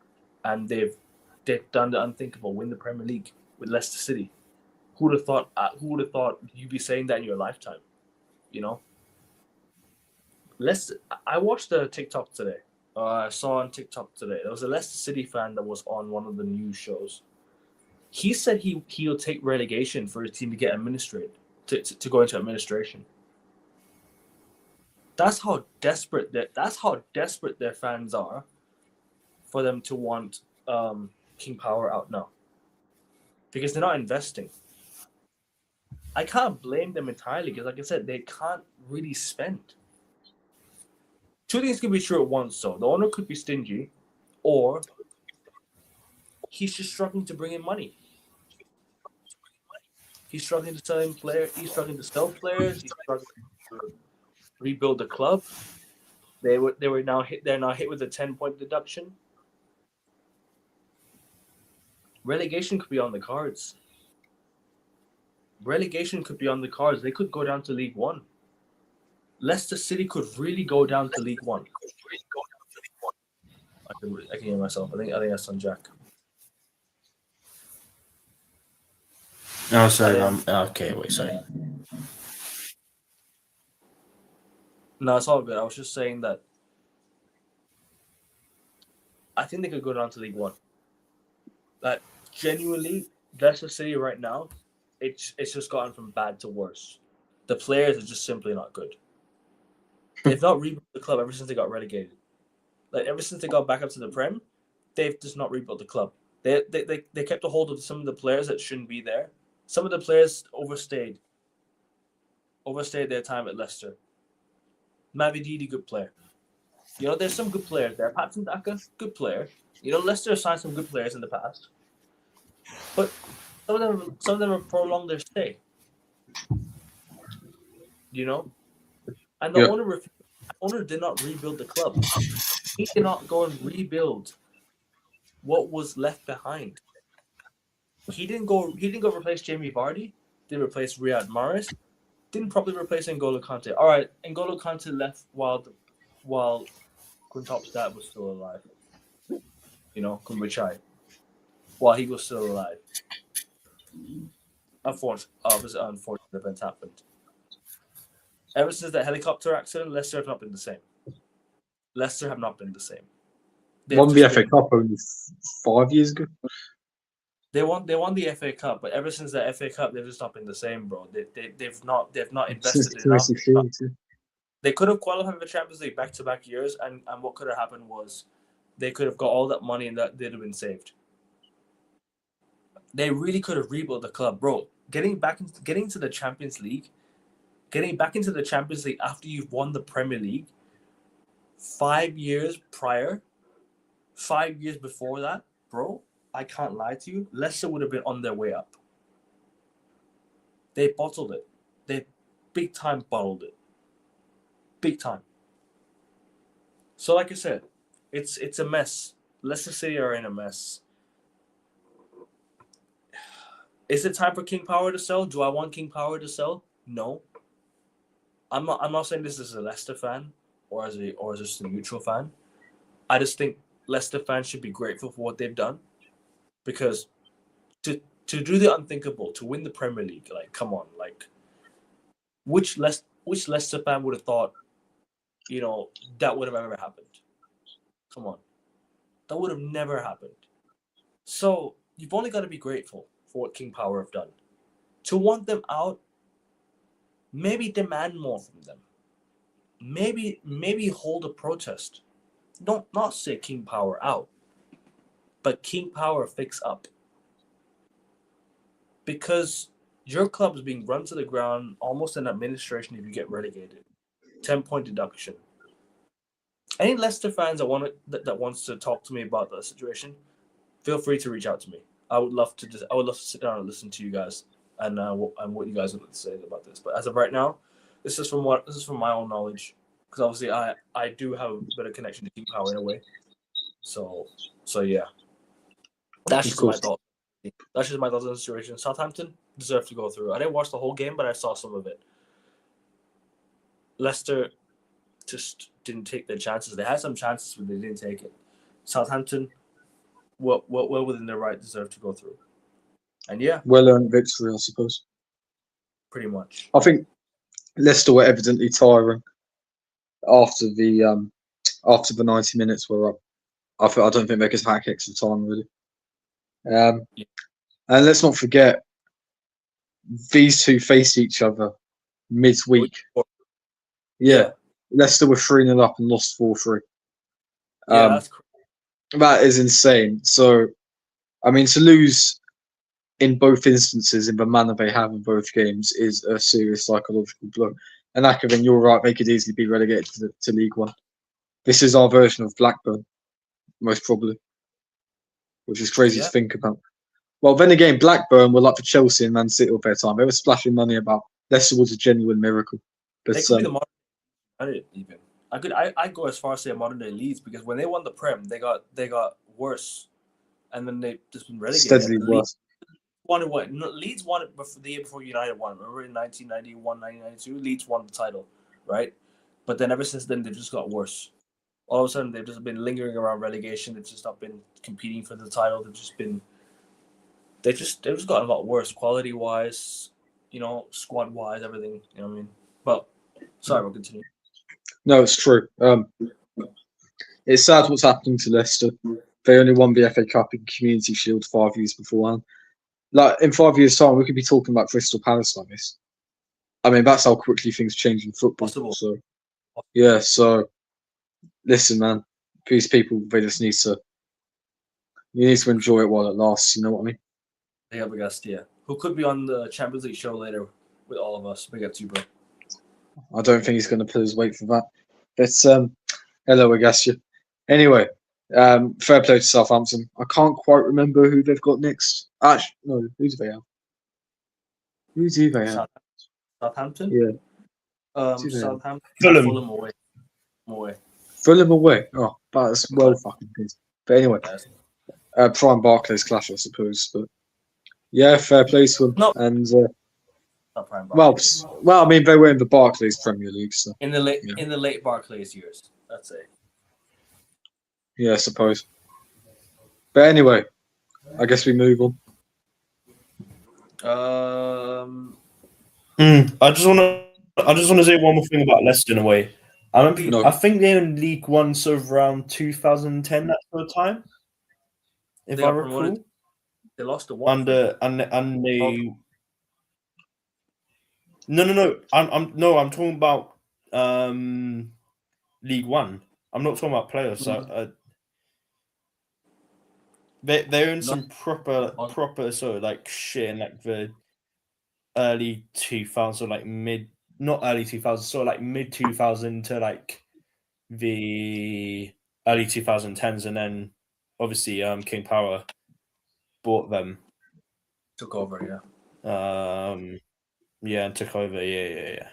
[SPEAKER 2] And they've done the unthinkable, win the Premier League with Leicester City. Who would have thought you'd be saying that in your lifetime? I watched the TikTok today. I saw on TikTok today. There was a Leicester City fan that was on one of the news shows. He said he'll take relegation for his team to get administrated, to go into administration. That's how desperate their fans are for them to want King Power out now, because they're not investing. I can't blame them entirely because, like I said, they can't really spend. Two things can be true at once, though. The owner could be stingy, or he's just struggling to bring in money. He's struggling to sell players. He's struggling to sell players. He's struggling to rebuild the club. They're now hit with a 10-point deduction. Relegation could be on the cards. They could go down to League One. Leicester City could really go down to League One. I can hear myself. I think that's on Jack.
[SPEAKER 3] Oh, sorry. Okay, wait, sorry.
[SPEAKER 2] No, it's all good. I was just saying that I think they could go down to League One. That genuinely, Leicester City right now, it's just gotten from bad to worse. The players are just simply not good. They've not rebuilt the club ever since they got relegated. Like, ever since they got back up to the Prem, they've just not rebuilt the club. They kept a hold of some of the players that shouldn't be there. Some of the players overstayed their time at Leicester. Mavididi, good player. You know, there's some good players there. Patson Daka, good player. You know, Leicester signed some good players in the past, but some of them have prolonged their stay. You know, and the owner did not rebuild the club. He did not go and rebuild what was left behind. He didn't go replace Jamie Vardy. Didn't replace Riyad Mahrez. Didn't properly replace N'Golo Kante. All right, N'Golo Kante left while Quintop's dad was still alive. You know, Kumbuchai, while he was still alive. Unfortunate events happened. Ever since that helicopter accident, Leicester have not been the same. They've
[SPEAKER 1] won the FA Cup only 5 years ago.
[SPEAKER 2] They won the FA Cup, but ever since the FA Cup, they've just not been the same, bro. They've not invested enough. They could have qualified for the Champions League back-to-back years, and what could have happened was they could have got all that money and that they'd have been saved. They really could have rebuilt the club, bro. Getting to the Champions League, getting back into the Champions League after you've won the Premier League 5 years prior, 5 years before that, bro, I can't lie to you, Leicester would have been on their way up. They bottled it. They big time bottled it. Big time. So like I said, it's a mess. Leicester City are in a mess. Is it time for King Power to sell? Do I want King Power to sell? No. I'm not saying this as a Leicester fan or as just a neutral fan. I just think Leicester fans should be grateful for what they've done, because to do the unthinkable, to win the Premier League, like, come on, like, which Leicester fan would have thought, you know, that would have ever happened? Come on, that would have never happened. So you've only got to be grateful for what King Power have done. To want them out, maybe demand more from them. Maybe hold a protest. Don't not say King Power out, but King Power fix up. Because your club is being run to the ground, almost an administration if you get relegated. 10-point deduction. Any Leicester fans that wants to talk to me about that situation, feel free to reach out to me. I would love to sit down and listen to you guys and what you guys would like to say about this. But as of right now, this is from my own knowledge, because obviously I do have a bit of connection to King Power in a way. So yeah, that's just my thought. That's just my thoughts on the situation. Southampton deserve to go through. I didn't watch the whole game, but I saw some of it. Leicester just didn't take their chances. They had some chances, but they didn't take it. Southampton, well within their right, deserve to go through. And yeah,
[SPEAKER 1] well-earned victory, I suppose.
[SPEAKER 2] Pretty much.
[SPEAKER 1] I think Leicester were evidently tiring after the after the 90 minutes were up. I don't think they could hack extra time really. And let's not forget these two faced each other midweek. Yeah. Leicester were 3-0 up and lost 4-3.
[SPEAKER 2] That's crazy.
[SPEAKER 1] That is insane. So, I mean, to lose in both instances in the manner they have in both games is a serious psychological blow. And Akavin, you're right, they could easily be relegated to League One. This is our version of Blackburn, most probably, which is crazy to think about. Well, then again, Blackburn were like the Chelsea and Man City of their time. They were splashing money about. Leicester was a genuine miracle. But
[SPEAKER 2] they could be the modern day even. I'd go as far as say modern day Leeds, because when they won the Prem, they got worse, and then they just been relegated.
[SPEAKER 1] Steadily worse.
[SPEAKER 2] Leeds won it before, the year before United won. Remember in 1991, 1992, Leeds won the title, right? But then ever since then, they've just got worse. All of a sudden, they've just been lingering around relegation. They've just not been competing for the title. They've just gotten a lot worse, quality wise, squad wise, everything. You know what I mean? But sorry, we'll continue.
[SPEAKER 1] No, it's true. It's sad what's happening to Leicester. They only won the FA Cup and Community Shield 5 years beforehand. Like in 5 years' time, we could be talking about Crystal Palace like this. I mean, that's how quickly things change in football.
[SPEAKER 2] Possible.
[SPEAKER 1] So, yeah. So, listen, man. These people, they just need to. You need to enjoy it while it lasts. You know what I mean?
[SPEAKER 2] They have a guest, who could be on the Champions League show later with all of us. Big up to you, bro.
[SPEAKER 1] I don't think he's going to put his weight for that. But hello, Agassia. Anyway, fair play to Southampton. I can't quite remember who they've got next. Actually, no, who do they have?
[SPEAKER 2] Southampton?
[SPEAKER 1] Yeah.
[SPEAKER 2] Southampton.
[SPEAKER 3] Fulham
[SPEAKER 2] away.
[SPEAKER 1] Fulham away. Oh, that's well fucking good. But anyway, prime Barclays clash, I suppose. But yeah, fair play to them.
[SPEAKER 2] No.
[SPEAKER 1] And
[SPEAKER 2] well,
[SPEAKER 1] I mean, they were in the Barclays Premier League, so
[SPEAKER 2] in the late Barclays years, that's it.
[SPEAKER 1] Yeah, I suppose. But anyway, I guess we move on.
[SPEAKER 3] I just want to say one more thing about Leicester in a way. I think they're in League One sort of around 2010 that sort of time, if I recall.
[SPEAKER 2] They lost to one.
[SPEAKER 3] And they. No. I'm talking about League One. I'm not talking about playoffs. So, they're in some proper sort of like shit in like the early 2000s, like not early 2000s, sort of like mid 2000 to like the early 2010s, and then obviously King Power bought them,
[SPEAKER 2] took over,
[SPEAKER 3] and took over, yeah.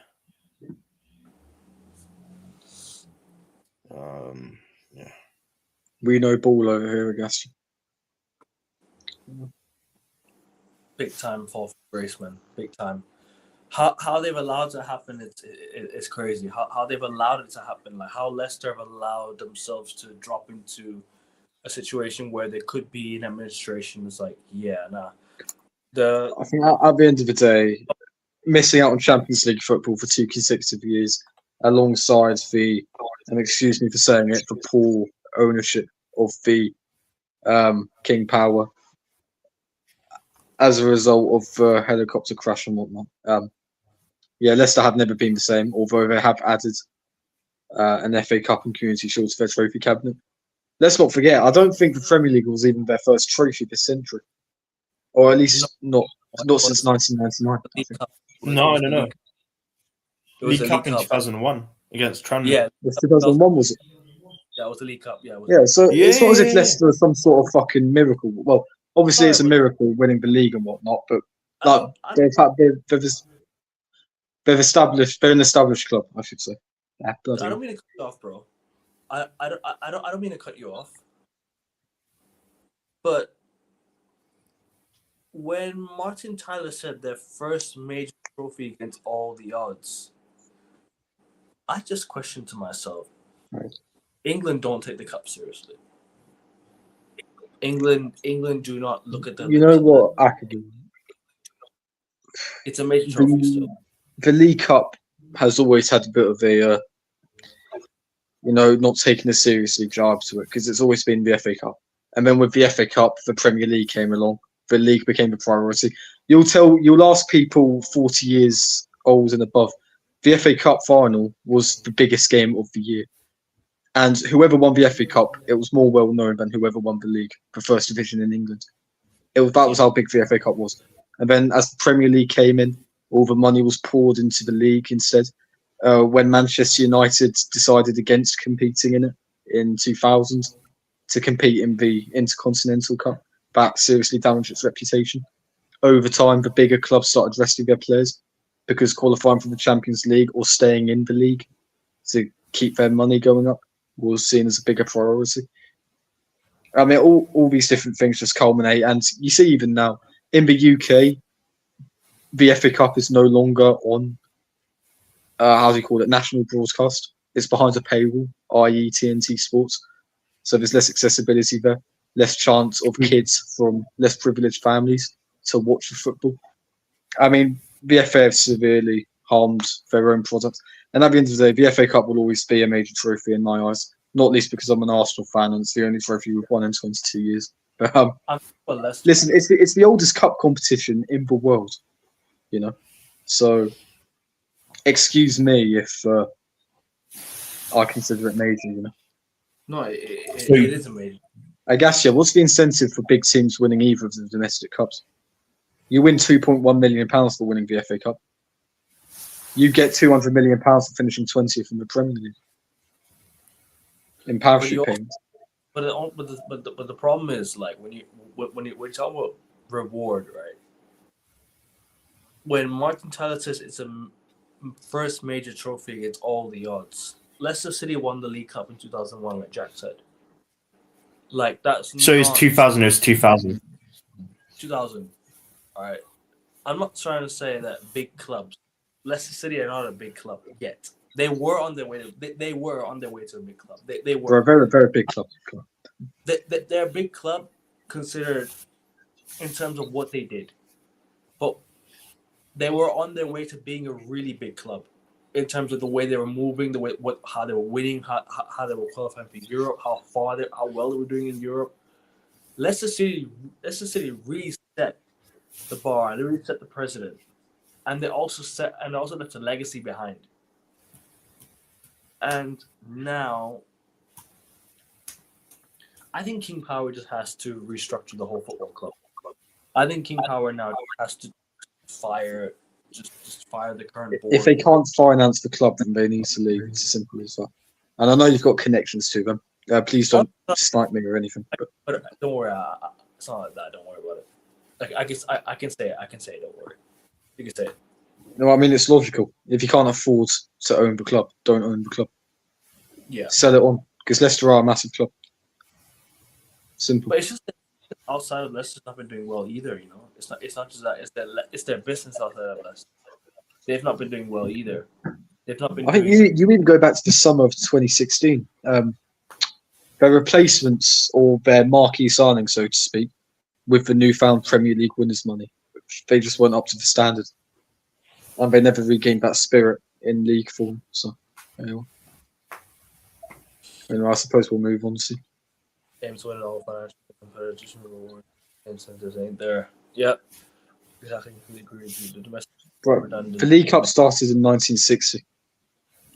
[SPEAKER 1] We know ball over here, I guess.
[SPEAKER 2] Big time fall for Graceman, big time. How they've allowed it to happen, it's crazy. How they've allowed it to happen, like how Leicester have allowed themselves to drop into a situation where they could be in administration. Is like, I think
[SPEAKER 1] at the end of the day, missing out on Champions League football for 2 consecutive years, alongside and excuse me for saying it, the poor ownership of the King Power as a result of the helicopter crash and whatnot. Leicester have never been the same, although they have added an FA Cup and Community Shield to their trophy cabinet. Let's not forget, I don't think the Premier League was even their first trophy this century. Or at least not since 1999.
[SPEAKER 3] No. League Cup in 2001 against Tranmere.
[SPEAKER 2] Yeah.
[SPEAKER 1] 2001 was it?
[SPEAKER 2] Yeah, it was the League Cup. Yeah.
[SPEAKER 1] So it's not as if Leicester was some sort of fucking miracle. Well, obviously it's a miracle winning the league and whatnot, but they're established. They're an established club, I should say. Yeah,
[SPEAKER 2] I don't mean to cut you off, bro. I don't mean to cut you off. But when Martin Tyler said their first major trophy against all the odds, I just questioned to myself, England don't take the cup seriously. England do not look at the.
[SPEAKER 1] You know what, Akadu?
[SPEAKER 2] It's a major trophy still.
[SPEAKER 1] The League Cup has always had a bit of a not taking a seriously job to it because it's always been the FA Cup. And then with the FA Cup, the Premier League came along. The league became a priority. You'll ask people 40 years old and above. The FA Cup final was the biggest game of the year. And whoever won the FA Cup, it was more well known than whoever won the league, the first division in England. That was how big the FA Cup was. And then as the Premier League came in, all the money was poured into the league instead. When Manchester United decided against competing in it in 2000 to compete in the Intercontinental Cup, that seriously damaged its reputation. Over time, the bigger clubs started resting their players because qualifying for the Champions League or staying in the league to keep their money going up was seen as a bigger priority. I mean, all these different things just culminate, and you see even now in the UK, the FA Cup is no longer on national broadcast. It's behind a paywall, i.e. TNT Sports. So there's less accessibility there, less chance of kids from less privileged families to watch the football. I mean, the FA have severely harmed their own product. And at the end of the day, the FA Cup will always be a major trophy in my eyes, not least because I'm an Arsenal fan and it's the only trophy we've won in 22 years. But, listen, it's the oldest cup competition in the world, So, excuse me if I consider it major,
[SPEAKER 2] No, it is amazing.
[SPEAKER 1] I guess, what's the incentive for big teams winning either of the domestic cups? You win £2.1 million for winning the FA Cup. You get £200 million for finishing 20th in the Premier League. In parachute payments.
[SPEAKER 2] But the problem is, like, when you talk about reward, right? When Martin Tyler says it's a first major trophy against all the odds, Leicester City won the League Cup in 2001, like Jack said. Like, that's
[SPEAKER 3] so it's 2000. It was 2000.
[SPEAKER 2] 2000. All right. I'm not trying to say that big clubs, Leicester City are not a big club yet. They were on their way to. They were on their way to a big club. They were.
[SPEAKER 1] They're a very, very big club.
[SPEAKER 2] They're a big club considered in terms of what they did, but they were on their way to being a really big club in terms of the way they were moving, how they were winning, how they were qualifying for Europe, how well they were doing in Europe. Leicester City really set the bar, and they really set the precedent, and they also left a legacy behind. And now, I think King Power just has to restructure the whole football club. I think King Power now has to fire the current board.
[SPEAKER 1] If they can't finance the club, then they need to leave. It's as simple as that. And I know you've got connections to them. Please don't snipe me or anything.
[SPEAKER 2] But don't worry, it's not like that. Don't worry about it. Like, I can say it. Don't worry. You can say it.
[SPEAKER 1] No, I mean, it's logical. If you can't afford to own the club, don't own the club.
[SPEAKER 2] Yeah.
[SPEAKER 1] Sell it on, because Leicester are a massive club. Simple.
[SPEAKER 2] But it's just that outside of Leicester's not been doing well either, It's not just that. It's their business outside of Leicester. They've not been doing well either. They've not been.
[SPEAKER 1] I think you even go back to the summer of 2016. Their replacements or their marquee signing, so to speak, with the newfound Premier League winners' money, they just weren't up to the standard, and they never regained that spirit in league form. So, anyway, I suppose we'll move on to see.
[SPEAKER 2] Games winning all financial competition reward incentives ain't there. Yep. Exactly. Agree with you. The domestic.
[SPEAKER 1] The League Cup started in 1960.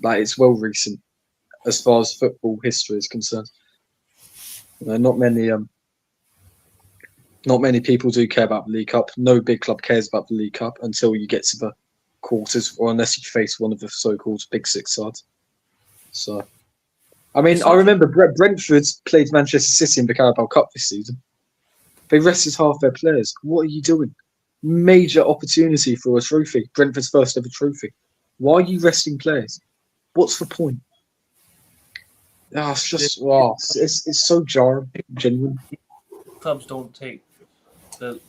[SPEAKER 1] Like, it's well recent as far as football history is concerned. Not many people do care about the League Cup. No big club cares about the League Cup until you get to the quarters, or unless you face one of the so-called Big Six sides. So, I mean, I remember Brentford played Manchester City in the Carabao Cup this season. They rested half their players. What are you doing? Major opportunity for a trophy. Brentford's first ever trophy. Why are you resting players? What's the point? It's just it's so jarring, genuine.
[SPEAKER 2] Clubs don't take the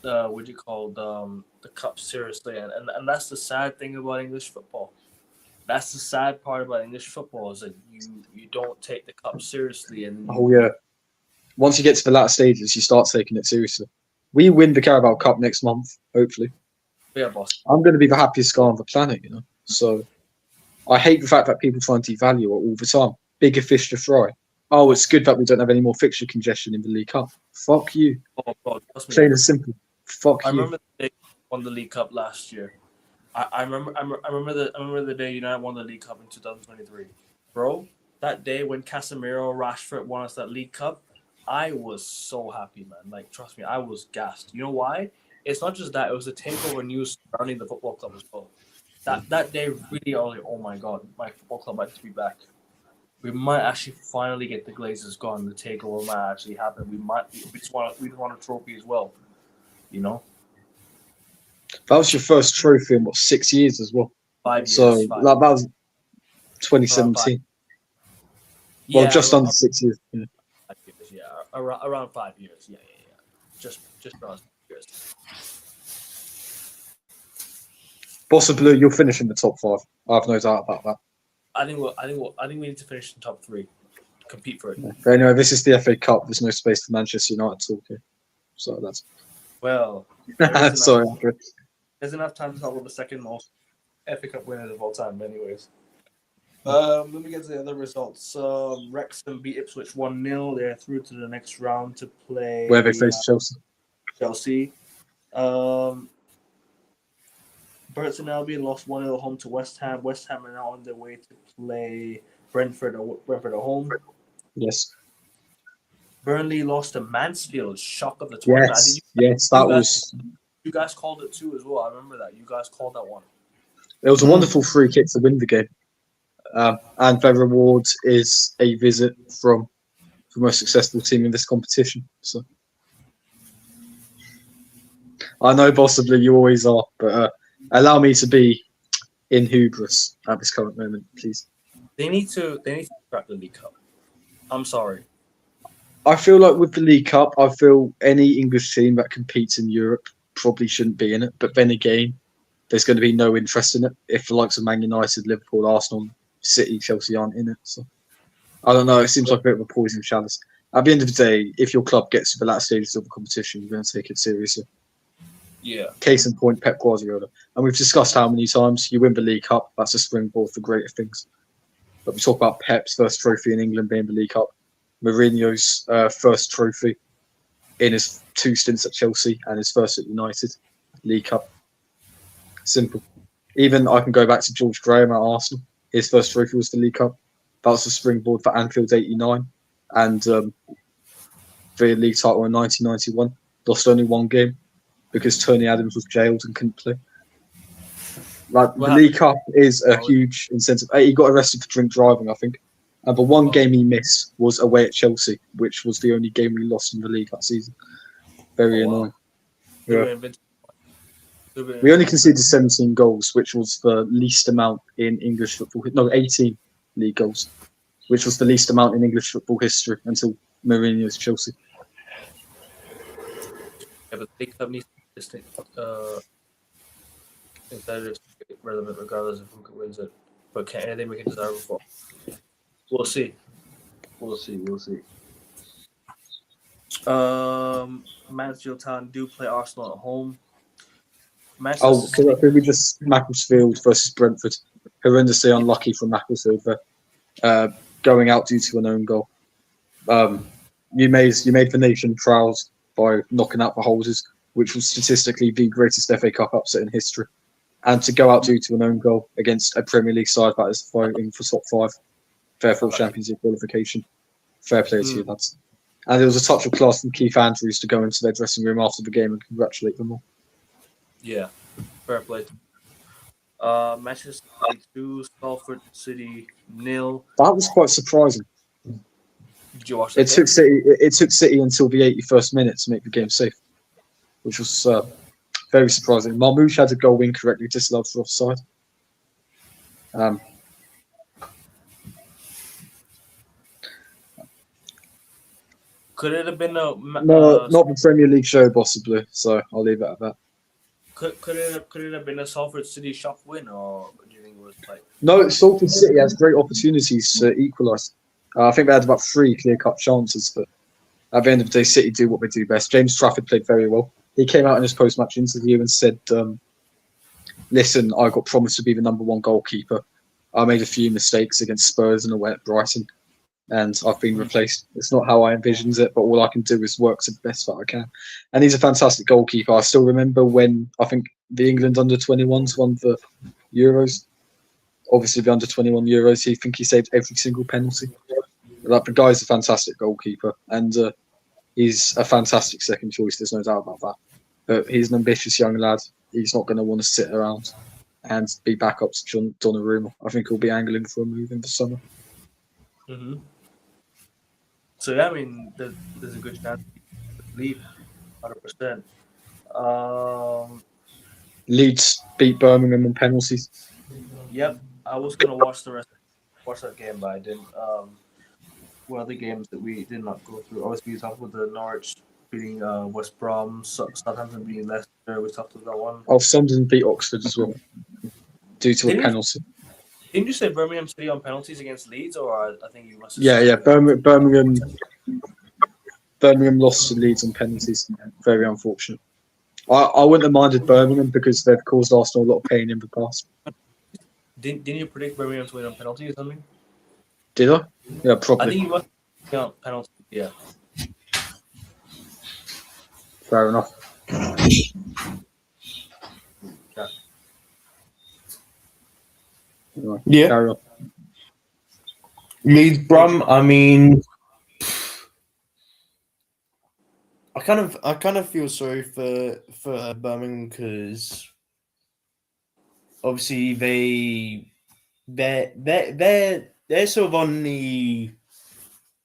[SPEAKER 2] cup seriously, and that's the sad thing about English football. That's the sad part about English football, is that you don't take the cup seriously. And
[SPEAKER 1] once you get to the latter stages, you start taking it seriously. We win the Carabao Cup next month, hopefully.
[SPEAKER 2] Yeah, boss.
[SPEAKER 1] I'm going to be the happiest guy on the planet, So I hate the fact that people try and devalue it all the time, bigger fish to fry. Oh, it's good that we don't have any more fixture congestion in the League Cup. Fuck you.
[SPEAKER 2] Oh God, trust me.
[SPEAKER 1] Plain and simple. Fuck
[SPEAKER 2] I
[SPEAKER 1] you.
[SPEAKER 2] remember the day we won the League Cup last year. I remember the day United won the League Cup in 2023, bro. That day when Casemiro, Rashford won us that League Cup, I was so happy, man. Like, trust me, I was gassed. You know why? It's not just that; it was the takeover news surrounding the football club as well. That day really, I was like, oh my God, my football club might be back. We might actually finally get the Glazers gone. The takeover might actually happen. We just want a trophy as well. You know,
[SPEAKER 1] That was your first trophy in, what, 6 years as well?
[SPEAKER 2] 5 years.
[SPEAKER 1] So,
[SPEAKER 2] five.
[SPEAKER 1] that was 2017. Well, just under 6 years. Yeah.
[SPEAKER 2] 5 years, yeah. Around 5 years. Yeah. Just around 5 years.
[SPEAKER 1] Possibly you'll finish in the top 5. I have no doubt about that.
[SPEAKER 2] I think we need to finish in top 3, compete for it.
[SPEAKER 1] Yeah. But anyway, this is the FA Cup. There's no space for Manchester United talking. So that's.
[SPEAKER 2] Well,
[SPEAKER 1] Sorry.
[SPEAKER 2] there's enough time to talk about the second most FA Cup winners of all time, anyways. Let me get to the other results. Wrexham beat Ipswich 1-0. They're through to the next round to play.
[SPEAKER 1] Where they face Chelsea.
[SPEAKER 2] Chelsea. Burton Albion lost 1-0 home to West Ham. West Ham are now on their way to play Brentford at home.
[SPEAKER 1] Yes.
[SPEAKER 2] Burnley lost to Mansfield. Shock of the tournament.
[SPEAKER 1] Yes, that was.
[SPEAKER 2] You guys called it too as well. I remember that. You guys called that one.
[SPEAKER 1] It was a wonderful free kick to win the game. And their reward is a visit from the most successful team in this competition. So I know possibly you always are, but allow me to be in hubris at this current moment, please.
[SPEAKER 2] They need to crack the League Cup. I'm sorry.
[SPEAKER 1] I feel like with the League Cup, I feel any English team that competes in Europe probably shouldn't be in it. But then again, there's going to be no interest in it if the likes of Man United, Liverpool, Arsenal, City, Chelsea aren't in it. So I don't know. It seems like a bit of a poison chalice. At the end of the day, if your club gets to the last stages of the competition, you're going to take it seriously.
[SPEAKER 2] Yeah.
[SPEAKER 1] Case in point, Pep Guardiola. And we've discussed how many times you win the League Cup. That's a springboard for greater things. But we talk about Pep's first trophy in England being the League Cup. Mourinho's first trophy in his 2 stints at Chelsea and his first at United. League Cup. Simple. Even I can go back to George Graham at Arsenal. His first trophy was the League Cup. That was the springboard for Anfield 89 and the league title in 1991. Lost only 1 game because Tony Adams was jailed and couldn't play. The League Cup is a huge incentive. He got arrested for drink driving, I think. But 1 game he missed was away at Chelsea, which was the only game we lost in the league that season. Very annoying. Yeah. We only conceded 17 goals, which was the least amount in English football. No, 18 league goals, which was the least amount in English football history until Mourinho's Chelsea.
[SPEAKER 2] Yeah, but the League Cup needs to be relevant regardless of who wins it. But can anything we can desire for? We'll see. Mansfield Town do play Arsenal at home.
[SPEAKER 1] Correctly, we just Macclesfield versus Brentford. Horrendously unlucky for Macclesfield there, going out due to an own goal. You made the nation proud by knocking out the Holders, which was statistically the greatest FA Cup upset in history. And to go out due to an own goal against a Premier League side that is fighting for top 5, therefore Champions League qualification. Fair play to you, lads. And there was a touch of class from Keith Andrews to go into their dressing room after the game and congratulate them all.
[SPEAKER 2] Yeah, fair play. Manchester City 2, Salford City 0.
[SPEAKER 1] That was quite surprising.
[SPEAKER 2] Did you watch that?
[SPEAKER 1] It took City until the 81st minute to make the game safe, which was very surprising. Marmoush had a goal incorrectly disallowed for offside.
[SPEAKER 2] Could it have been a
[SPEAKER 1] no, not the Premier League show, possibly. So I'll leave it at that.
[SPEAKER 2] Could it have been a Salford City shock win, or do you think it was like?
[SPEAKER 1] No, Salford City has great opportunities to equalise. I think they had about 3 clear-cut chances, but at the end of the day, City do what they do best. James Trafford played very well. He came out in his post-match interview and said, "Listen, I got promised to be the #1 goalkeeper. I made a few mistakes against Spurs and away at Brighton, and I've been replaced. It's not how I envisioned it, but all I can do is work to the best that I can. And he's a fantastic goalkeeper. I still remember when I think the England under-21s won the Euros. Obviously, the under-21 Euros, he saved every single penalty. Like, the guy's a fantastic goalkeeper, and he's a fantastic second choice. There's no doubt about that. But he's an ambitious young lad. He's not going to want to sit around and be back up to Donnarumma. I think he'll be angling for a move in the summer.
[SPEAKER 2] Mm-hmm. So yeah, I mean, there's a good chance to leave, 100%.
[SPEAKER 1] Leeds beat Birmingham on penalties.
[SPEAKER 2] Yep, I was gonna watch that game, but I didn't. What other games that we did not go through? Obviously, we talked about the Norwich beating West Brom, Southampton beating Leicester. We talked about that one.
[SPEAKER 1] Oh, Sunderland beat Oxford as well, due to a penalty.
[SPEAKER 2] Didn't you say Birmingham City on penalties against Leeds, or I think you must have
[SPEAKER 1] Yeah. Birmingham lost to Leeds on penalties. Very unfortunate. I wouldn't have minded Birmingham because they've caused Arsenal a lot of pain in the past.
[SPEAKER 2] Didn't you predict Birmingham to win on penalties or something?
[SPEAKER 1] Did I? Yeah, probably.
[SPEAKER 2] I think you must have penalties. Yeah.
[SPEAKER 1] Fair enough.
[SPEAKER 3] Yeah.
[SPEAKER 1] Carry on.
[SPEAKER 3] Leeds Brum, I mean, I kind of feel sorry for Birmingham because obviously they're sort of on the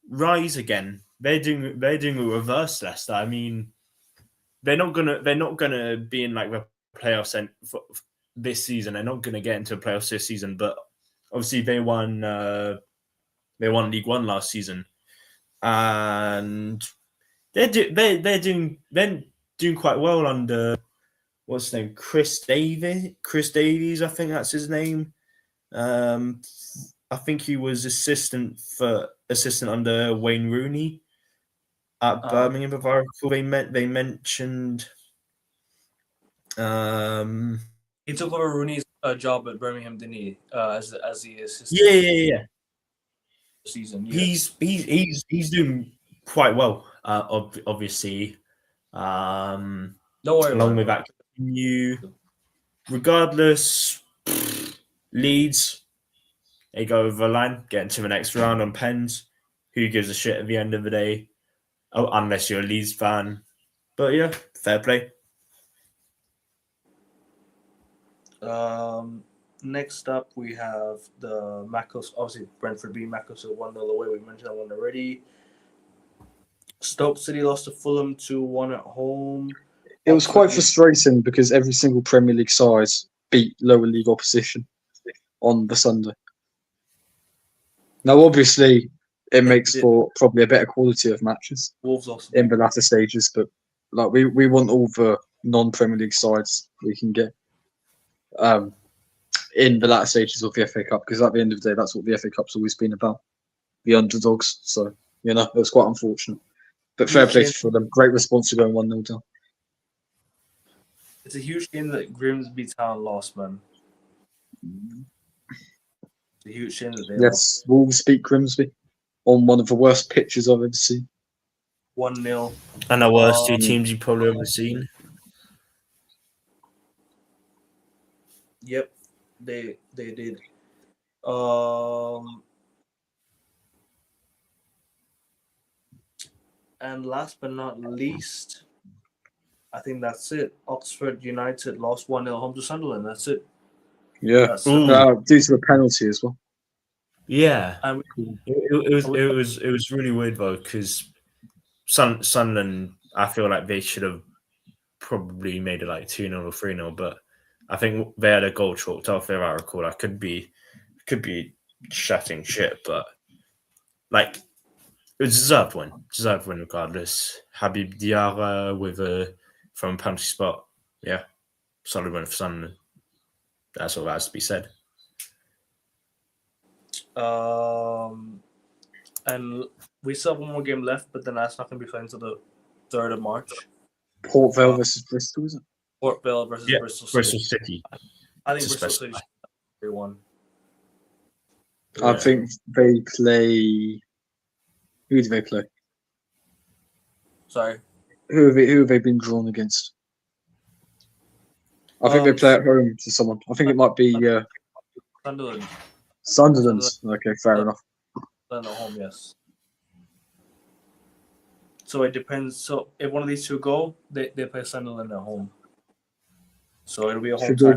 [SPEAKER 3] rise again. They're doing a reverse Leicester. I mean, they're not gonna be in like the playoffs for this season. They're not gonna get into the playoffs this season, but obviously they won League One last season, and they're doing quite well under what's his name, Chris Davies, I think that's his name. I think he was assistant under Wayne Rooney at Birmingham. If I recall, they mentioned.
[SPEAKER 2] He took over Rooney's job at Birmingham, didn't he? As the assistant.
[SPEAKER 3] Yeah.
[SPEAKER 2] Season. Yeah.
[SPEAKER 3] He's doing quite well. Obviously.
[SPEAKER 2] Don't worry.
[SPEAKER 3] Along with that, regardless, Leeds, they go over the line, get into the next round on pens. Who gives a shit at the end of the day? Oh, unless you're a Leeds fan. But yeah, fair play.
[SPEAKER 2] Next up, we have the Macclesfield. Obviously, Brentford beat Macclesfield 1-0 away. We mentioned that one already. Stoke City lost to Fulham 2-1 at home.
[SPEAKER 1] It was quite frustrating because every single Premier League side beat lower league opposition on the Sunday. Now, obviously, it makes for probably a better quality of matches in the latter stages, but like we want all the non-Premier League sides we can get in the latter stages of the FA Cup, because at the end of the day, that's what the FA Cup's always been about, the underdogs. So, it was quite unfortunate. But fair play for them. Great response to going 1-0 down.
[SPEAKER 2] It's a huge game that Grimsby Town lost, man. It's a huge shame that they lost.
[SPEAKER 1] Wolves beat Grimsby on one of the worst pitches I've ever seen.
[SPEAKER 2] 1-0.
[SPEAKER 3] And the worst two teams you've probably ever seen.
[SPEAKER 2] Yep, they did. And last but not least, I think that's it. Oxford United lost 1-0 home to Sunderland. That's it.
[SPEAKER 1] Yeah, due to a penalty as well.
[SPEAKER 3] Yeah, it was really weird though, because Sunderland, I feel like they should have probably made it like 2-0 or 3-0, but I think they had a goal chalked off. If I recall, I could be chatting shit, but like it was deserved win regardless. Habib Diarra from a penalty spot, yeah, solid win for Sunderland. That's all that has to be said.
[SPEAKER 2] And we still have one more game left, but then that's not going to be played until the 3rd of March.
[SPEAKER 1] Port Vale versus Bristol, is it?
[SPEAKER 2] Port Vale versus Bristol City.
[SPEAKER 3] Bristol City.
[SPEAKER 2] I think Bristol City should have 3-1.
[SPEAKER 1] I think they play Who do they play?
[SPEAKER 2] Sorry.
[SPEAKER 1] Who have they been drawn against? I think they play at home to someone. I think it might be
[SPEAKER 2] Sunderland.
[SPEAKER 1] Sunderland. Okay, fair enough.
[SPEAKER 2] Sunderland at home, yes. So it depends. So if one of these two go, they play Sunderland at home. So it'll be a home tie.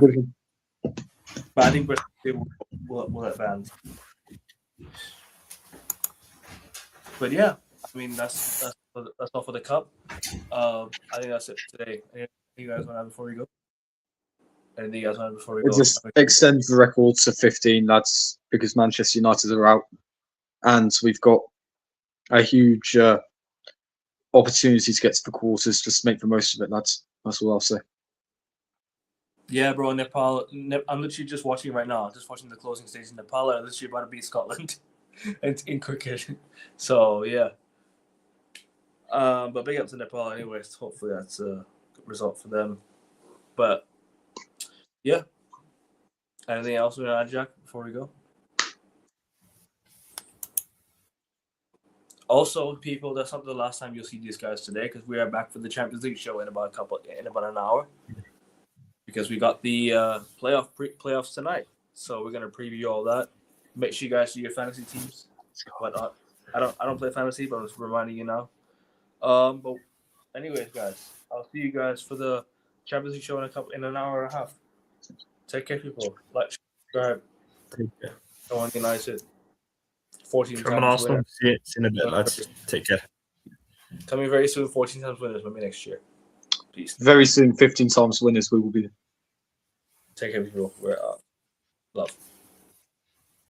[SPEAKER 2] But I think Bristol will advance. But yeah, I mean that's all for the cup. I think that's it today. Anything you guys want to add before we go? Anything you guys want to add before we go?
[SPEAKER 1] Just extend the record to 15, lads, because Manchester United are out, and we've got a huge opportunity to get to the quarters. Just make the most of it, lads. That's all I'll say. Yeah,
[SPEAKER 2] bro. Nepal. I'm literally just watching right now. Just watching the closing stage. Nepal are literally about to beat Scotland in cricket. So yeah. But big up to Nepal, anyways. Hopefully that's a good result for them. But yeah. Anything else we want to add, Jack, before we go? Also, people, that's not the last time you'll see these guys today, because we are back for the Champions League show in about an hour. Because we got the playoffs tonight, so we're gonna preview all that. Make sure you guys do your fantasy teams. Whatnot. I don't play fantasy, but I'm just reminding you now. But anyways, guys, I'll see you guys for the Champions League show in an hour and a half. Take care, people. Like, subscribe.
[SPEAKER 3] Take care.
[SPEAKER 2] Go on United. 14
[SPEAKER 3] Come on,
[SPEAKER 2] times
[SPEAKER 3] Arsenal.
[SPEAKER 2] winner.
[SPEAKER 3] See you in a bit, lads. Take care.
[SPEAKER 2] Coming very soon. 14 times winners. Maybe next year. Peace.
[SPEAKER 1] Very soon, 15 times winners. We will be.
[SPEAKER 2] Take care, people. We're out. Love.